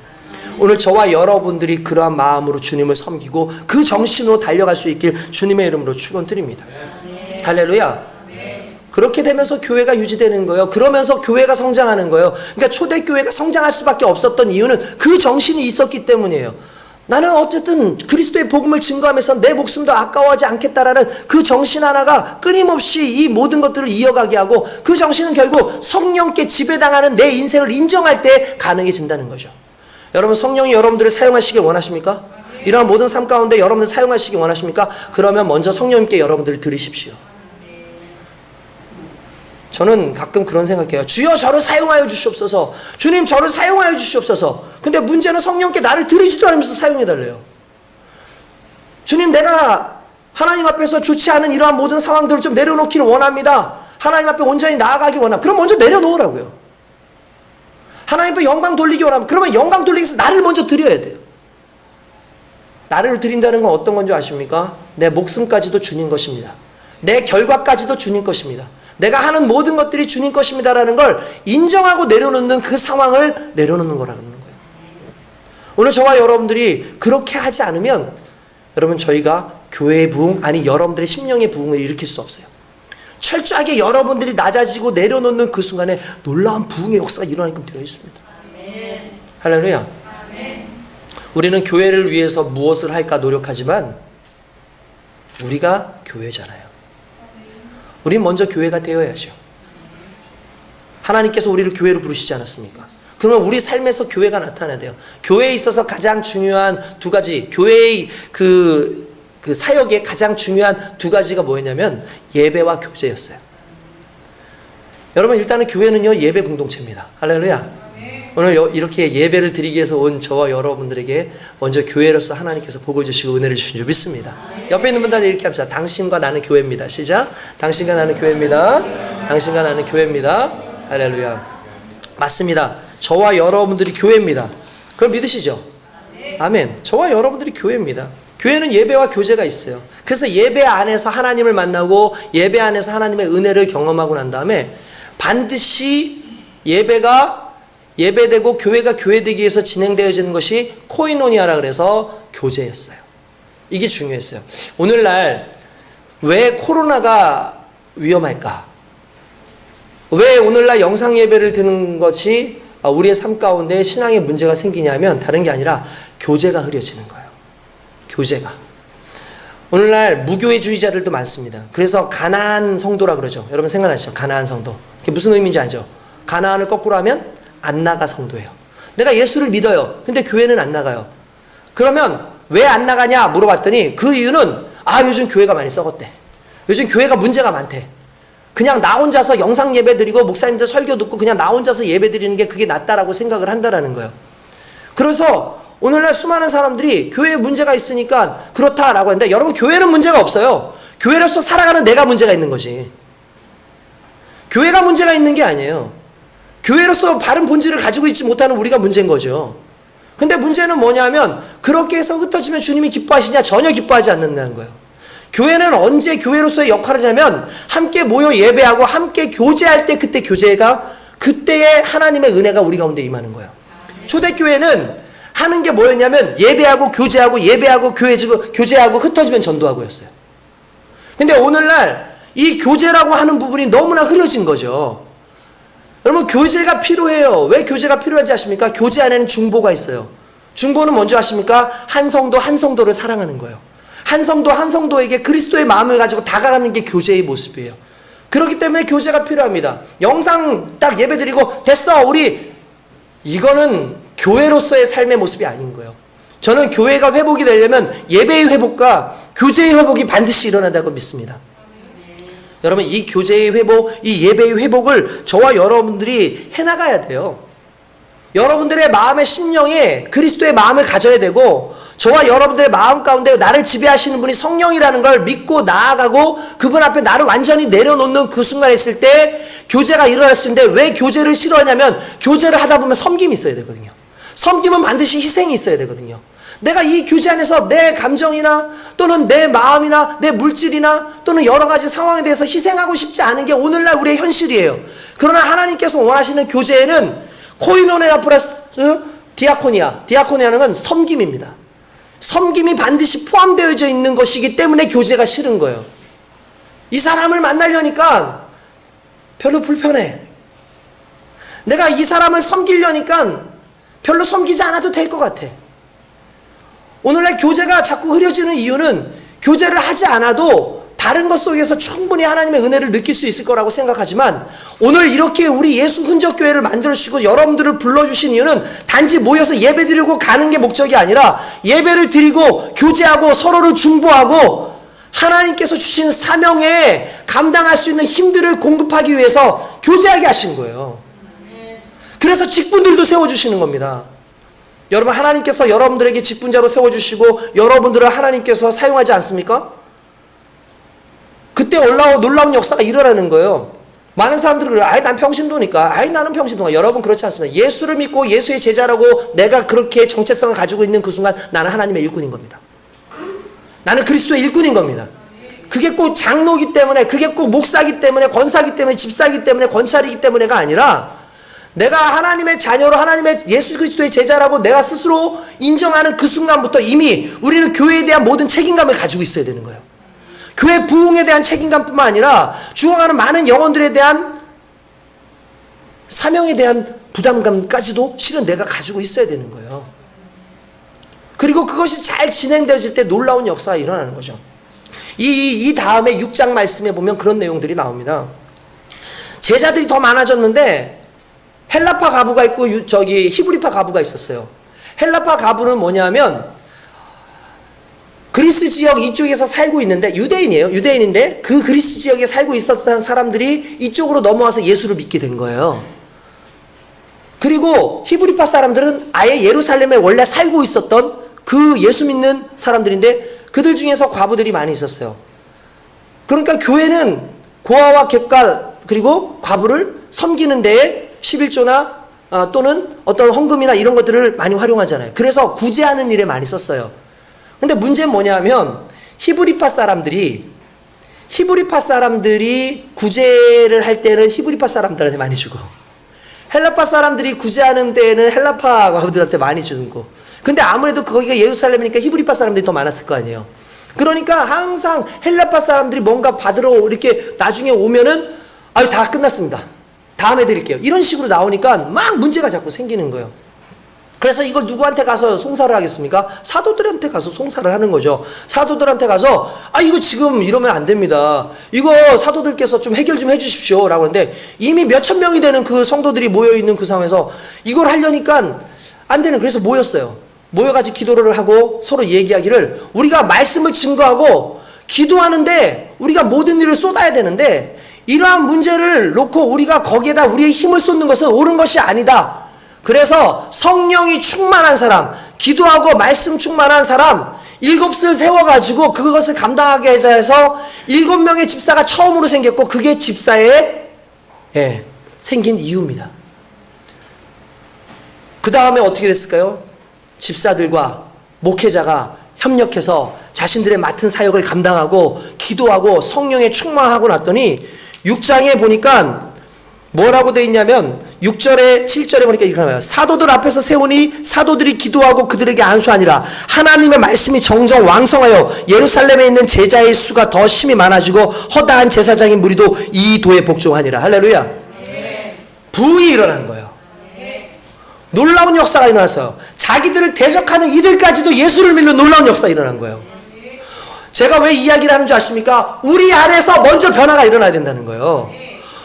오늘 저와 여러분들이 그러한 마음으로 주님을 섬기고 그 정신으로 달려갈 수 있길 주님의 이름으로 축원드립니다. 할렐루야. 그렇게 되면서 교회가 유지되는 거예요. 그러면서 교회가 성장하는 거예요. 그러니까 초대교회가 성장할 수밖에 없었던 이유는 그 정신이 있었기 때문이에요. 나는 어쨌든 그리스도의 복음을 증거하면서 내 목숨도 아까워하지 않겠다라는 그 정신 하나가 끊임없이 이 모든 것들을 이어가게 하고, 그 정신은 결국 성령께 지배당하는 내 인생을 인정할 때 가능해진다는 거죠. 여러분, 성령이 여러분들을 사용하시길 원하십니까? 이러한 모든 삶 가운데 여러분들 사용하시길 원하십니까? 그러면 먼저 성령님께 여러분들을 들으십시오. 저는 가끔 그런 생각해요. 주여 저를 사용하여 주시옵소서. 주님 저를 사용하여 주시옵소서. 근데 문제는 성령께 나를 들으지도 않으면서 사용해달래요. 주님, 내가 하나님 앞에서 좋지 않은 이러한 모든 상황들을 좀 내려놓기를 원합니다. 하나님 앞에 온전히 나아가기 원합니다. 그럼 먼저 내려놓으라고요. 하나님 앞에 영광 돌리기 원합니다. 그러면 영광 돌리기 위해서 나를 먼저 드려야 돼요. 나를 드린다는 건 어떤 건지 아십니까? 내 목숨까지도 주님 것입니다. 내 결과까지도 주님 것입니다. 내가 하는 모든 것들이 주님 것입니다라는 걸 인정하고 내려놓는 그 상황을 내려놓는 거라는 거예요. 오늘 저와 여러분들이 그렇게 하지 않으면 여러분, 저희가 교회의 부흥, 아니 여러분들의 심령의 부흥을 일으킬 수 없어요. 철저하게 여러분들이 낮아지고 내려놓는 그 순간에 놀라운 부흥의 역사가 일어나게끔 되어 있습니다. 아멘. 할렐루야. 아멘. 우리는 교회를 위해서 무엇을 할까 노력하지만 우리가 교회잖아요. 우린 먼저 교회가 되어야죠. 하나님께서 우리를 교회로 부르시지 않았습니까? 그러면 우리 삶에서 교회가 나타나야 돼요. 교회에 있어서 가장 중요한 두 가지, 교회의 그 사역의 가장 중요한 두 가지가 뭐였냐면 예배와 교제였어요. 여러분, 일단은 교회는요, 예배 공동체입니다. 할렐루야. 오늘 이렇게 예배를 드리기 위해서 온 저와 여러분들에게 먼저 교회로서 하나님께서 복을 주시고 은혜를 주신 줄 믿습니다. 옆에 있는 분들 이렇게 합시다. 당신과 나는 교회입니다. 시작. 당신과 나는 교회입니다. 당신과 나는 교회입니다. 할렐루야. 맞습니다. 저와 여러분들이 교회입니다. 그걸 믿으시죠? 아멘. 저와 여러분들이 교회입니다. 교회는 예배와 교제가 있어요. 그래서 예배 안에서 하나님을 만나고 예배 안에서 하나님의 은혜를 경험하고 난 다음에 반드시 예배가 예배되고 교회가 교회되기 위해서 진행되어지는 것이 코이노니아라 그래서 교제였어요. 이게 중요했어요. 오늘날 왜 코로나가 위험할까? 왜 오늘날 영상 예배를 드는 것이 우리의 삶 가운데 신앙에 문제가 생기냐면 다른 게 아니라 교제가 흐려지는 거예요. 교제가. 오늘날 무교회주의자들도 많습니다. 그래서 가나안 성도라 그러죠. 여러분 생각나시죠? 가나안 성도. 그게 무슨 의미인지 알죠? 가나안을 거꾸로 하면 안 나가 성도예요. 내가 예수를 믿어요. 근데 교회는 안 나가요. 그러면 왜 안 나가냐 물어봤더니 그 이유는 요즘 교회가 많이 썩었대. 요즘 교회가 문제가 많대. 그냥 나 혼자서 영상 예배 드리고 목사님들 설교 듣고 그냥 나 혼자서 예배 드리는 게 그게 낫다라고 생각을 한다라는 거예요. 그래서 오늘날 수많은 사람들이 교회에 문제가 있으니까 그렇다라고 하는데 여러분 교회는 문제가 없어요. 교회로서 살아가는 내가 문제가 있는 거지. 교회가 문제가 있는 게 아니에요. 교회로서 바른 본질을 가지고 있지 못하는 우리가 문제인 거죠. 근데 문제는 뭐냐면 그렇게 해서 흩어지면 주님이 기뻐하시냐? 전혀 기뻐하지 않는다는 거예요. 교회는 언제 교회로서의 역할을 하냐면 함께 모여 예배하고 함께 교제할 때 그때 그때의 하나님의 은혜가 우리 가운데 임하는 거예요. 초대교회는 하는 게 뭐였냐면 예배하고 교제하고 교제하고 흩어지면 전도하고였어요. 근데 오늘날 이 교제라고 하는 부분이 너무나 흐려진 거죠. 여러분 교제가 필요해요. 왜 교제가 필요한지 아십니까? 교제 안에는 중보가 있어요. 중보는 뭔지 아십니까? 한 성도 한 성도를 사랑하는 거예요. 한 성도 한 성도에게 그리스도의 마음을 가지고 다가가는 게 교제의 모습이에요. 그렇기 때문에 교제가 필요합니다. 영상 딱 예배 드리고 됐어 우리 이거는 교회로서의 삶의 모습이 아닌 거예요. 저는 교회가 회복이 되려면 예배의 회복과 교제의 회복이 반드시 일어난다고 믿습니다. 여러분 이 교제의 회복, 이 예배의 회복을 저와 여러분들이 해나가야 돼요. 여러분들의 마음의 심령에 그리스도의 마음을 가져야 되고 저와 여러분들의 마음 가운데 나를 지배하시는 분이 성령이라는 걸 믿고 나아가고 그분 앞에 나를 완전히 내려놓는 그 순간에 있을 때 교제가 일어날 수 있는데 왜 교제를 싫어하냐면 교제를 하다 보면 섬김이 있어야 되거든요. 섬김은 반드시 희생이 있어야 되거든요. 내가 이 교제 안에서 내 감정이나 또는 내 마음이나 내 물질이나 또는 여러 가지 상황에 대해서 희생하고 싶지 않은 게 오늘날 우리의 현실이에요. 그러나 하나님께서 원하시는 교제에는 코이노네아 플러스 디아코니아는 건 섬김입니다. 섬김이 반드시 포함되어져 있는 것이기 때문에 교제가 싫은 거예요. 이 사람을 만나려니까 별로 불편해. 내가 이 사람을 섬기려니까 별로 섬기지 않아도 될 것 같아. 오늘날 교제가 자꾸 흐려지는 이유는 교제를 하지 않아도 다른 것 속에서 충분히 하나님의 은혜를 느낄 수 있을 거라고 생각하지만 오늘 이렇게 우리 예수 흔적교회를 만들어주시고 여러분들을 불러주신 이유는 단지 모여서 예배 드리고 가는 게 목적이 아니라 예배를 드리고 교제하고 서로를 중보하고 하나님께서 주신 사명에 감당할 수 있는 힘들을 공급하기 위해서 교제하게 하신 거예요. 그래서 직분들도 세워주시는 겁니다. 여러분 하나님께서 여러분들에게 직분자로 세워주시고 여러분들을 하나님께서 사용하지 않습니까? 그때 놀라운 역사가 일어나는 거예요. 많은 사람들이 그래요. 난 평신도니까. 나는 평신도가. 여러분 그렇지 않습니다. 예수를 믿고 예수의 제자라고 내가 그렇게 정체성을 가지고 있는 그 순간 나는 하나님의 일꾼인 겁니다. 나는 그리스도의 일꾼인 겁니다. 그게 꼭 장로기 때문에 그게 꼭 목사기 때문에 권사기 때문에 집사기 때문에 권찰이기 때문에가 아니라 내가 하나님의 자녀로 하나님의 예수 그리스도의 제자라고 내가 스스로 인정하는 그 순간부터 이미 우리는 교회에 대한 모든 책임감을 가지고 있어야 되는 거예요. 교회 부흥에 대한 책임감뿐만 아니라 죽어가는 많은 영혼들에 대한 사명에 대한 부담감까지도 실은 내가 가지고 있어야 되는 거예요. 그리고 그것이 잘 진행되어질 때 놀라운 역사가 일어나는 거죠. 이 다음에 6장 말씀에 보면 그런 내용들이 나옵니다. 제자들이 더 많아졌는데 헬라파 가부가 있고 히브리파 가부가 있었어요. 헬라파 가부는 뭐냐면 그리스 지역 이쪽에서 살고 있는데 유대인인데 그 그리스 지역에 살고 있었던 사람들이 이쪽으로 넘어와서 예수를 믿게 된 거예요. 그리고 히브리파 사람들은 아예 예루살렘에 원래 살고 있었던 그 예수 믿는 사람들인데 그들 중에서 과부들이 많이 있었어요. 그러니까 교회는 고아와 객가 그리고 과부를 섬기는 데에 11조나 또는 어떤 헌금이나 이런 것들을 많이 활용하잖아요. 그래서 구제하는 일에 많이 썼어요. 근데 문제는 뭐냐면 히브리파 사람들이 구제를 할 때는 히브리파 사람들한테 많이 주고, 헬라파 사람들이 구제하는 데에는 헬라파 가부들한테 많이 주는 거. 근데 아무래도 거기가 예루살렘이니까 히브리파 사람들이 더 많았을 거 아니에요. 그러니까 항상 헬라파 사람들이 뭔가 받으러 이렇게 나중에 오면은 아유 다 끝났습니다, 다음에 드릴게요, 이런 식으로 나오니까 막 문제가 자꾸 생기는 거예요. 그래서 이걸 누구한테 가서 송사를 하겠습니까? 사도들한테 가서 송사를 하는 거죠. 사도들한테 가서 이거 지금 이러면 안 됩니다, 이거 사도들께서 좀 해결 좀 해주십시오 라고 하는데, 이미 몇천 명이 되는 그 성도들이 모여있는 그 상황에서 이걸 하려니까 안 되는, 그래서 모여가지고 기도를 하고 서로 얘기하기를, 우리가 말씀을 증거하고 기도하는데 우리가 모든 일을 쏟아야 되는데, 이러한 문제를 놓고 우리가 거기에다 우리의 힘을 쏟는 것은 옳은 것이 아니다. 그래서 성령이 충만한 사람, 기도하고 말씀 충만한 사람 7을 세워가지고 그것을 감당하게 해서 7명의 집사가 처음으로 생겼고, 그게 집사에 생긴 이유입니다. 그 다음에 어떻게 됐을까요? 집사들과 목회자가 협력해서 자신들의 맡은 사역을 감당하고 기도하고 성령에 충만하고 났더니 6장에 보니까 뭐라고 되어 있냐면 6절에 7절에 보니까 이렇게 나와요. 사도들 앞에서 세우니 사도들이 기도하고 그들에게 안수하니라. 하나님의 말씀이 정정 왕성하여 예루살렘에 있는 제자의 수가 더 심히 많아지고 허다한 제사장의 무리도 이 도에 복종하니라. 할렐루야. 부흥이 일어난 거예요. 놀라운 역사가 일어났어요. 자기들을 대적하는 이들까지도 예수를 믿는 놀라운 역사가 일어난 거예요. 제가 왜 이야기를 하는 줄 아십니까? 우리 안에서 먼저 변화가 일어나야 된다는 거예요.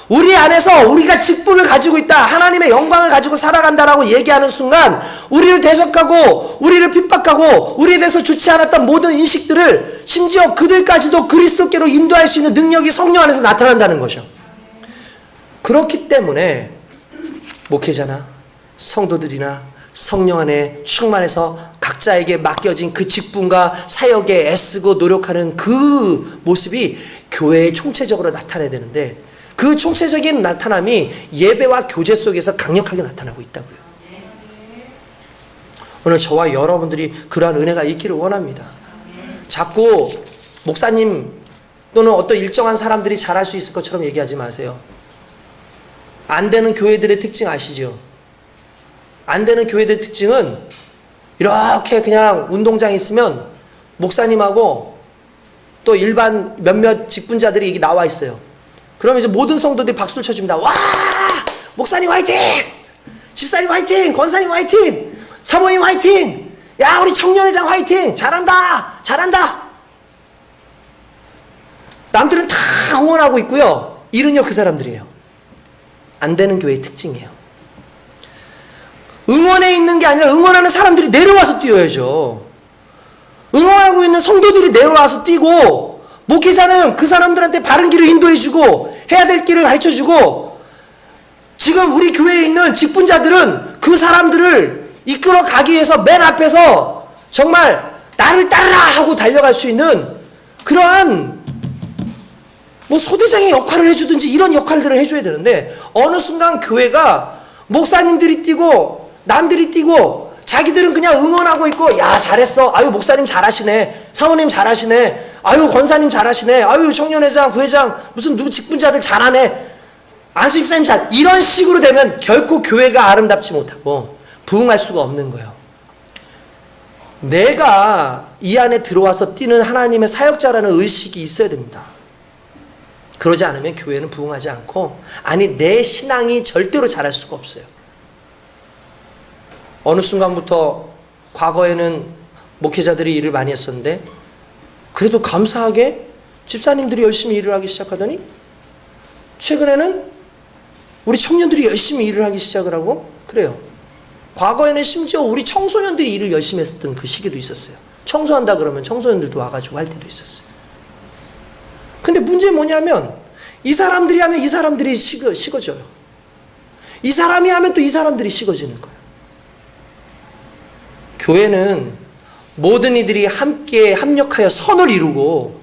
우리 안에서 우리가 직분을 가지고 있다, 하나님의 영광을 가지고 살아간다라고 얘기하는 순간 우리를 대적하고 우리를 핍박하고 우리에 대해서 좋지 않았던 모든 인식들을 심지어 그들까지도 그리스도께로 인도할 수 있는 능력이 성령 안에서 나타난다는 거죠. 그렇기 때문에 목회자나 성도들이나 성령 안에 충만해서 각자에게 맡겨진 그 직분과 사역에 애쓰고 노력하는 그 모습이 교회에 총체적으로 나타나야 되는데, 그 총체적인 나타남이 예배와 교제 속에서 강력하게 나타나고 있다고요. 오늘 저와 여러분들이 그러한 은혜가 있기를 원합니다. 자꾸 목사님 또는 어떤 일정한 사람들이 잘할 수 있을 것처럼 얘기하지 마세요. 안 되는 교회들의 특징 아시죠? 안 되는 교회들의 특징은 이렇게 그냥 운동장에 있으면 목사님하고 또 일반 몇몇 직분자들이 여기 나와 있어요. 그러면 이제 모든 성도들이 박수를 쳐줍니다. 와! 목사님 화이팅! 집사님 화이팅! 권사님 화이팅! 사모님 화이팅! 야, 우리 청년회장 화이팅! 잘한다! 잘한다! 남들은 다 응원하고 있고요. 일은요, 그 사람들이에요. 안 되는 교회의 특징이에요. 응원에 있는 게 아니라 응원하는 사람들이 내려와서 뛰어야죠. 응원하고 있는 성도들이 내려와서 뛰고, 목회자는 그 사람들한테 바른 길을 인도해주고 해야 될 길을 가르쳐주고, 지금 우리 교회에 있는 직분자들은 그 사람들을 이끌어 가기 위해서 맨 앞에서 정말 나를 따르라 하고 달려갈 수 있는 그러한 소대장의 역할을 해주든지 이런 역할들을 해줘야 되는데, 어느 순간 교회가 목사님들이 뛰고 남들이 뛰고 자기들은 그냥 응원하고 있고, 야 잘했어, 아유 목사님 잘하시네, 사모님 잘하시네, 아유 권사님 잘하시네, 아유 청년회장 부회장 무슨 누구 직분자들 잘하네, 안수 집사님 잘, 이런 식으로 되면 결코 교회가 아름답지 못하고 부흥할 수가 없는 거예요. 내가 이 안에 들어와서 뛰는 하나님의 사역자라는 의식이 있어야 됩니다. 그러지 않으면 교회는 부흥하지 않고, 아니 내 신앙이 절대로 자랄 수가 없어요. 어느 순간부터 과거에는 목회자들이 일을 많이 했었는데, 그래도 감사하게 집사님들이 열심히 일을 하기 시작하더니 최근에는 우리 청년들이 열심히 일을 하기 시작을 하고 그래요. 과거에는 심지어 우리 청소년들이 일을 열심히 했었던 그 시기도 있었어요. 청소한다 그러면 청소년들도 와가지고 할 때도 있었어요. 근데 문제는 뭐냐면, 이 사람들이 하면 이 사람들이 식어져요. 이 사람이 하면 또 이 사람들이 식어지는 거예요. 교회는 모든 이들이 함께 합력하여 선을 이루고,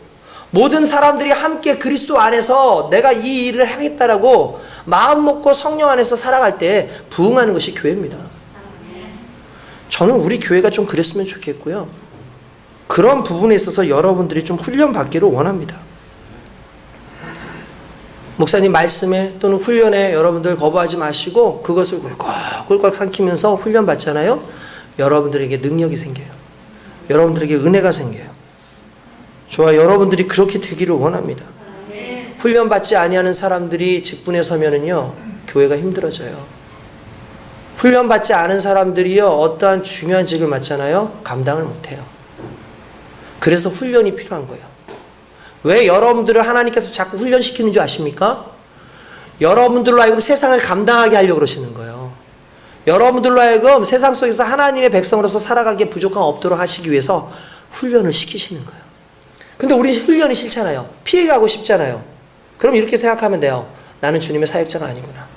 모든 사람들이 함께 그리스도 안에서 내가 이 일을 하겠다라고 마음 먹고 성령 안에서 살아갈 때 부흥하는 것이 교회입니다. 저는 우리 교회가 좀 그랬으면 좋겠고요. 그런 부분에 있어서 여러분들이 좀 훈련받기를 원합니다. 목사님 말씀에 또는 훈련에 여러분들 거부하지 마시고 그것을 꿀꺽 삼키면서 훈련받잖아요. 여러분들에게 능력이 생겨요. 여러분들에게 은혜가 생겨요. 저와 여러분들이 그렇게 되기를 원합니다. 훈련받지 아니하는 사람들이 직분에 서면은요, 교회가 힘들어져요. 훈련받지 않은 사람들이요, 어떠한 중요한 직을 맡잖아요, 감당을 못해요. 그래서 훈련이 필요한 거예요. 왜 여러분들을 하나님께서 자꾸 훈련시키는 줄 아십니까? 여러분들로 하여금 세상을 감당하게 하려고 그러시는 거예요. 여러분들로 하여금 세상 속에서 하나님의 백성으로서 살아가기에 부족함 없도록 하시기 위해서 훈련을 시키시는 거예요. 근데 우리 훈련이 싫잖아요. 피해가고 싶잖아요. 그럼 이렇게 생각하면 돼요. 나는 주님의 사역자가 아니구나.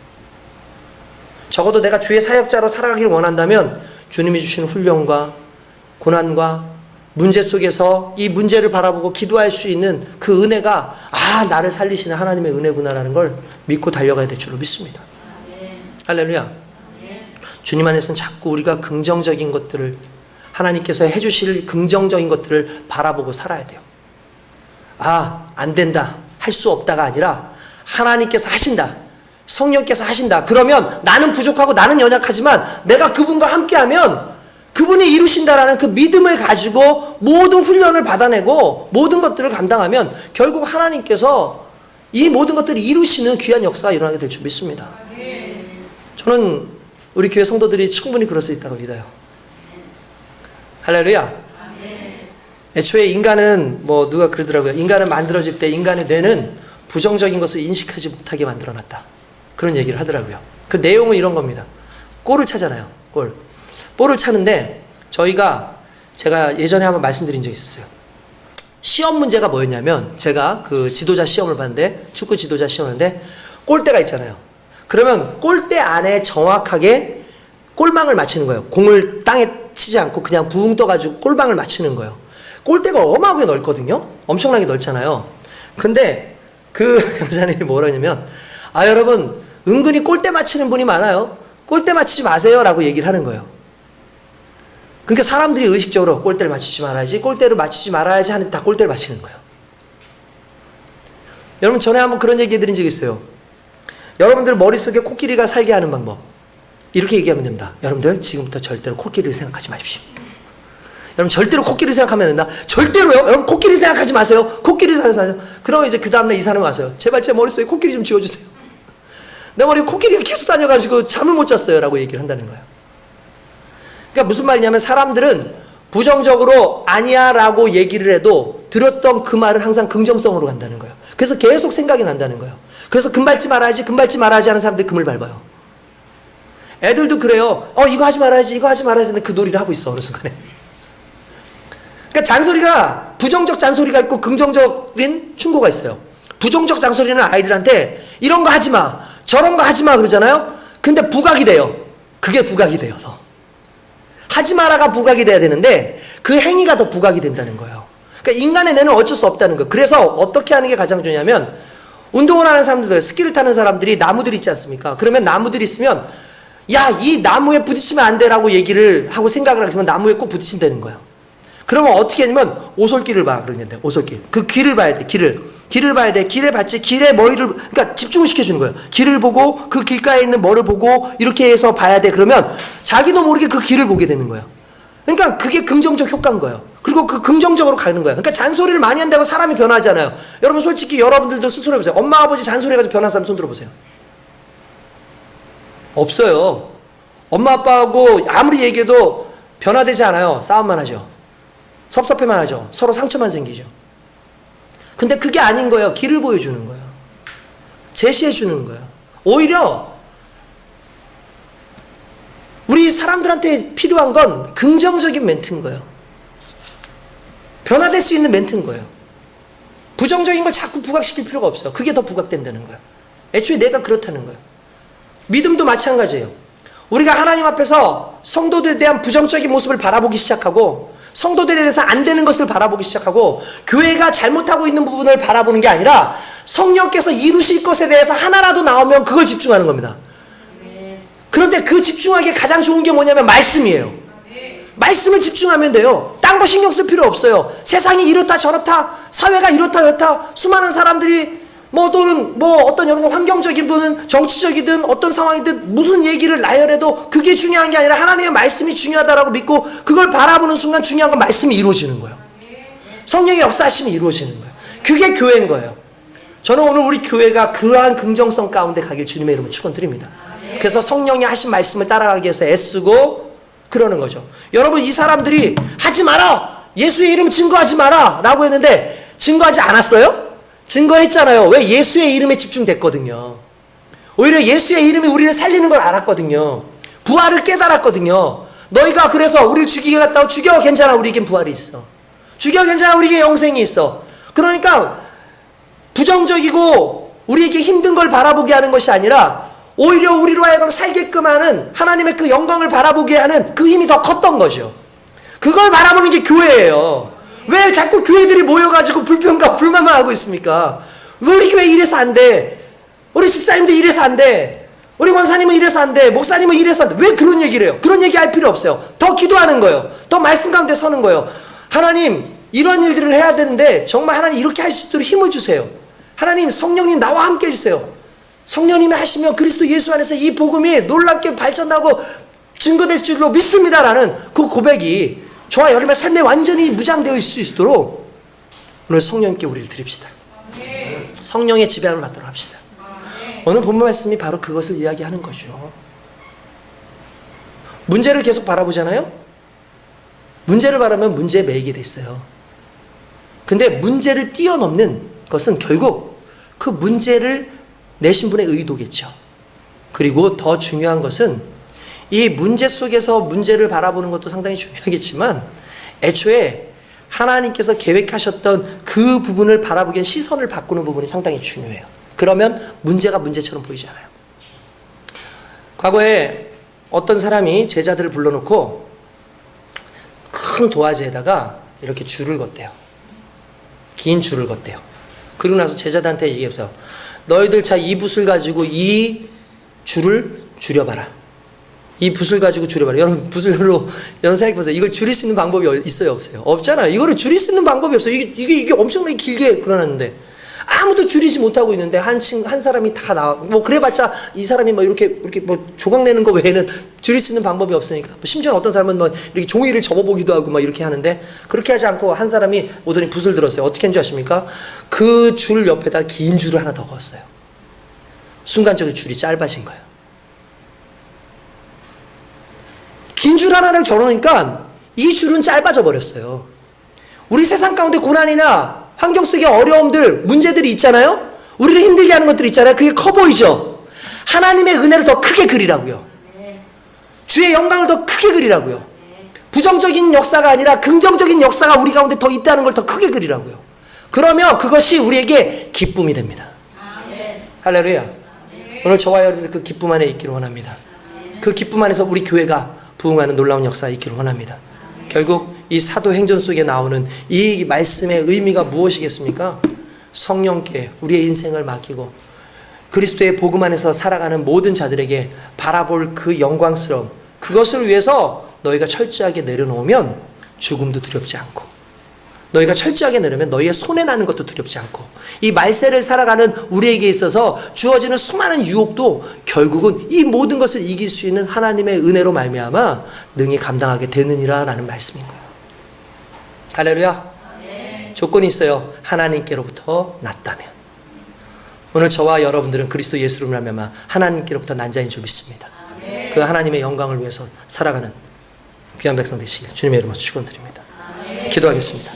적어도 내가 주의 사역자로 살아가기를 원한다면 주님이 주시는 훈련과 고난과 문제 속에서 이 문제를 바라보고 기도할 수 있는 그 은혜가 나를 살리시는 하나님의 은혜구나라는 걸 믿고 달려가야 될 줄로 믿습니다. 할렐루야. 주님 안에서는 자꾸 우리가 긍정적인 것들을, 하나님께서 해주실 긍정적인 것들을 바라보고 살아야 돼요. 안 된다, 할 수 없다가 아니라 하나님께서 하신다, 성령께서 하신다. 그러면 나는 부족하고 나는 연약하지만 내가 그분과 함께하면 그분이 이루신다라는 그 믿음을 가지고 모든 훈련을 받아내고 모든 것들을 감당하면 결국 하나님께서 이 모든 것들을 이루시는 귀한 역사가 일어나게 될 줄 믿습니다. 저는 우리 교회 성도들이 충분히 그럴 수 있다고 믿어요. 할렐루야. 애초에 인간은 누가 그러더라고요. 인간을 만들어질 때 인간의 뇌는 부정적인 것을 인식하지 못하게 만들어놨다. 그런 얘기를 하더라고요. 그 내용은 이런 겁니다. 꼴을 차잖아요. 볼을 차는데 제가 예전에 한번 말씀드린 적이 있어요. 시험 문제가 뭐였냐면 제가 그 지도자 시험을 봤는데, 축구 지도자 시험을 봤는데 골대가 있잖아요. 그러면 골대 안에 정확하게 골망을 맞추는 거예요. 공을 땅에 치지 않고 그냥 붕 떠가지고 골망을 맞추는 거예요. 골대가 어마어마하게 넓거든요. 엄청나게 넓잖아요. 근데 그 강사님이 뭐라 하냐면 여러분 은근히 골대 맞히는 분이 많아요. 골대 맞추지 마세요 라고 얘기를 하는 거예요. 그러니까 사람들이 의식적으로 골대를 맞추지 말아야지, 골대를 맞추지 말아야지 하는데 다 골대를 맞히는 거예요. 여러분 전에 한번 그런 얘기 해드린 적이 있어요. 여러분들 머릿속에 코끼리가 살게 하는 방법, 이렇게 얘기하면 됩니다. 여러분들 지금부터 절대로 코끼리를 생각하지 마십시오. 여러분 절대로 코끼리 생각하면 안 된다. 절대로요. 여러분 코끼리 생각하지 마세요. 코끼리 생각하지 마세요. 그러면 이제 그 다음날 이 사람이 와서요. 제발 제 머릿속에 코끼리 좀 지워주세요. 내 머리에 코끼리가 계속 다녀가지고 잠을 못 잤어요 라고 얘기를 한다는 거예요. 그러니까 무슨 말이냐면 사람들은 부정적으로 아니야 라고 얘기를 해도 들었던 그 말은 항상 긍정성으로 간다는 거예요. 그래서 계속 생각이 난다는 거예요. 그래서 금 밟지 말아야지 하는 사람들이 금을 밟아요. 애들도 그래요. 이거 하지 말아야지 하는데 그 놀이를 하고 있어 어느 순간에. 그러니까 잔소리가 부정적 잔소리가 있고 긍정적인 충고가 있어요. 부정적 잔소리는 아이들한테 이런 거 하지 마, 저런 거 하지 마 그러잖아요. 근데 부각이 돼요. 그게 부각이 돼요. 더 하지 마라가 부각이 돼야 되는데 그 행위가 더 부각이 된다는 거예요. 그러니까 인간의 뇌는 어쩔 수 없다는 거예요. 그래서 어떻게 하는 게 가장 좋냐면, 운동을 하는 사람들, 스키를 타는 사람들이 나무들 있지 않습니까? 그러면 나무들이 있으면 이 나무에 부딪히면 안 돼라고 얘기를 하고 생각을 하겠지만 나무에 꼭 부딪힌다는 거예요. 그러면 어떻게 하냐면 오솔길을 봐 그러는데, 오솔길, 그 길을 봐야 돼. 길을 봐야 돼. 길에 봤지, 길에 머리를, 그러니까 집중을 시켜주는 거예요. 길을 보고 그 길가에 있는 뭐를 보고 이렇게 해서 봐야 돼. 그러면 자기도 모르게 그 길을 보게 되는 거예요. 그러니까 그게 긍정적 효과인 거예요. 그리고 그 긍정적으로 가는 거예요. 그러니까 잔소리를 많이 한다고 사람이 변하잖아요. 여러분 솔직히 여러분들도 스스로 해보세요. 엄마 아버지 잔소리해가지고 변한 사람 손 들어보세요. 없어요. 엄마 아빠하고 아무리 얘기해도 변화되지 않아요. 싸움만 하죠. 섭섭해만 하죠. 서로 상처만 생기죠. 근데 그게 아닌 거예요. 길을 보여주는 거예요. 제시해 주는 거예요. 오히려 우리 사람들한테 필요한 건 긍정적인 멘트인 거예요. 변화될 수 있는 멘트인 거예요. 부정적인 걸 자꾸 부각시킬 필요가 없어요. 그게 더 부각된다는 거예요. 애초에 내가 그렇다는 거예요. 믿음도 마찬가지예요. 우리가 하나님 앞에서 성도들에 대한 부정적인 모습을 바라보기 시작하고, 성도들에 대해서 안 되는 것을 바라보기 시작하고, 교회가 잘못하고 있는 부분을 바라보는 게 아니라 성령께서 이루실 것에 대해서 하나라도 나오면 그걸 집중하는 겁니다. 그런데 그 집중하기에 가장 좋은 게 뭐냐면 말씀이에요. 말씀을 집중하면 돼요. 딴 거 신경 쓸 필요 없어요. 세상이 이렇다 저렇다, 사회가 이렇다 저렇다, 수많은 사람들이 또는 어떤 여러분 환경적인 분은 정치적이든 어떤 상황이든 무슨 얘기를 나열해도 그게 중요한 게 아니라 하나님의 말씀이 중요하다라고 믿고 그걸 바라보는 순간 중요한 건 말씀이 이루어지는 거예요. 성령의 역사하심이 이루어지는 거예요. 그게 교회인 거예요. 저는 오늘 우리 교회가 그러한 긍정성 가운데 가길 주님의 이름으로 축원드립니다. 그래서 성령이 하신 말씀을 따라가기 위해서 애쓰고 그러는 거죠. 여러분, 이 사람들이 하지 마라, 예수의 이름 증거하지 마라 라고 했는데 증거하지 않았어요? 증거했잖아요. 왜? 예수의 이름에 집중됐거든요. 오히려 예수의 이름이 우리를 살리는 걸 알았거든요. 부활을 깨달았거든요. 너희가 그래서 우리를 죽이게 갔다고 죽여, 괜찮아, 우리에겐 부활이 있어. 죽여, 괜찮아, 우리에게 영생이 있어. 그러니까 부정적이고 우리에게 힘든 걸 바라보게 하는 것이 아니라 오히려 우리로 하여금 살게끔 하는 하나님의 그 영광을 바라보게 하는 그 힘이 더 컸던 거죠. 그걸 바라보는 게 교회예요. 왜 자꾸 교회들이 모여가지고 불평과 불만만 하고 있습니까? 왜 우리 교회 이래서 안 돼? 우리 집사님들 이래서 안 돼? 우리 권사님은 이래서 안 돼? 목사님은 이래서 안 돼? 왜 그런 얘기를 해요? 그런 얘기 할 필요 없어요. 더 기도하는 거예요. 더 말씀 가운데 서는 거예요. 하나님, 이런 일들을 해야 되는데 정말 하나님 이렇게 할 수 있도록 힘을 주세요. 하나님, 성령님 나와 함께 해주세요. 성령님이 하시면 그리스도 예수 안에서 이 복음이 놀랍게 발전하고 증거될 줄로 믿습니다라는 그 고백이 저와 여러분의 삶에 완전히 무장되어 있을 수 있도록 오늘 성령님께 우리를 드립시다. 성령의 지배함을 받도록 합시다. 오늘 본문 말씀이 바로 그것을 이야기하는 거죠. 문제를 계속 바라보잖아요. 문제를 바라면 문제에 매이게 돼 있어요. 근데 문제를 뛰어넘는 것은 결국 그 문제를 내신 분의 의도겠죠. 그리고 더 중요한 것은 이 문제 속에서 문제를 바라보는 것도 상당히 중요하겠지만 애초에 하나님께서 계획하셨던 그 부분을 바라보기엔 시선을 바꾸는 부분이 상당히 중요해요. 그러면 문제가 문제처럼 보이잖아요. 과거에 어떤 사람이 제자들을 불러놓고 큰 도화지에다가 이렇게 줄을 걷대요. 긴 줄을 걷대요. 그러고 나서 제자들한테 얘기해서 너희들 자 이 붓을 가지고 이 줄을 줄여봐라. 이 붓을 가지고 줄여봐라. 여러분, 붓으로 여러분 생각해보세요. 이걸 줄일 수 있는 방법이 있어요, 없어요? 없잖아요. 이거를 줄일 수 있는 방법이 없어요. 이게 엄청나게 길게 그려놨는데 아무도 줄이지 못하고 있는데 한 사람이 다 나와. 그래봤자 이 사람이 이렇게 조각 내는 거 외에는 줄일 수 있는 방법이 없으니까. 심지어 어떤 사람은 이렇게 종이를 접어보기도 하고 이렇게 하는데 그렇게 하지 않고 한 사람이 오더니 붓을 들었어요. 어떻게 한줄 아십니까? 그 줄 옆에다 긴 줄을 하나 더 그었어요. 순간적으로 줄이 짧아진 거예요. 긴 줄 하나를 겨누니까 이 줄은 짧아져 버렸어요. 우리 세상 가운데 고난이나 환경 속의 어려움들, 문제들이 있잖아요. 우리를 힘들게 하는 것들이 있잖아요. 그게 커 보이죠. 하나님의 은혜를 더 크게 그리라고요. 주의 영광을 더 크게 그리라고요. 부정적인 역사가 아니라 긍정적인 역사가 우리 가운데 더 있다는 걸 더 크게 그리라고요. 그러면 그것이 우리에게 기쁨이 됩니다. 할렐루야. 오늘 저와 여러분들 그 기쁨 안에 있기를 원합니다. 그 기쁨 안에서 우리 교회가 부흥하는 놀라운 역사가 있기를 원합니다. 결국 이 사도행전 속에 나오는 이 말씀의 의미가 무엇이겠습니까? 성령께 우리의 인생을 맡기고 그리스도의 복음 안에서 살아가는 모든 자들에게 바라볼 그 영광스러움, 그것을 위해서 너희가 철저하게 내려놓으면 죽음도 두렵지 않고, 너희가 철저하게 내려면 너희의 손에 나는 것도 두렵지 않고, 이 말세를 살아가는 우리에게 있어서 주어지는 수많은 유혹도 결국은 이 모든 것을 이길 수 있는 하나님의 은혜로 말미암아 능히 감당하게 되느니라 라는 말씀인 거예요. 할렐루야. 조건이 있어요. 하나님께로부터 났다면. 오늘 저와 여러분들은 그리스도 예수로 말미암아 하나님께로부터 난 자인 줄 믿습니다. 그 하나님의 영광을 위해서 살아가는 귀한 백성 되시길 주님의 이름으로 축원드립니다. 기도하겠습니다.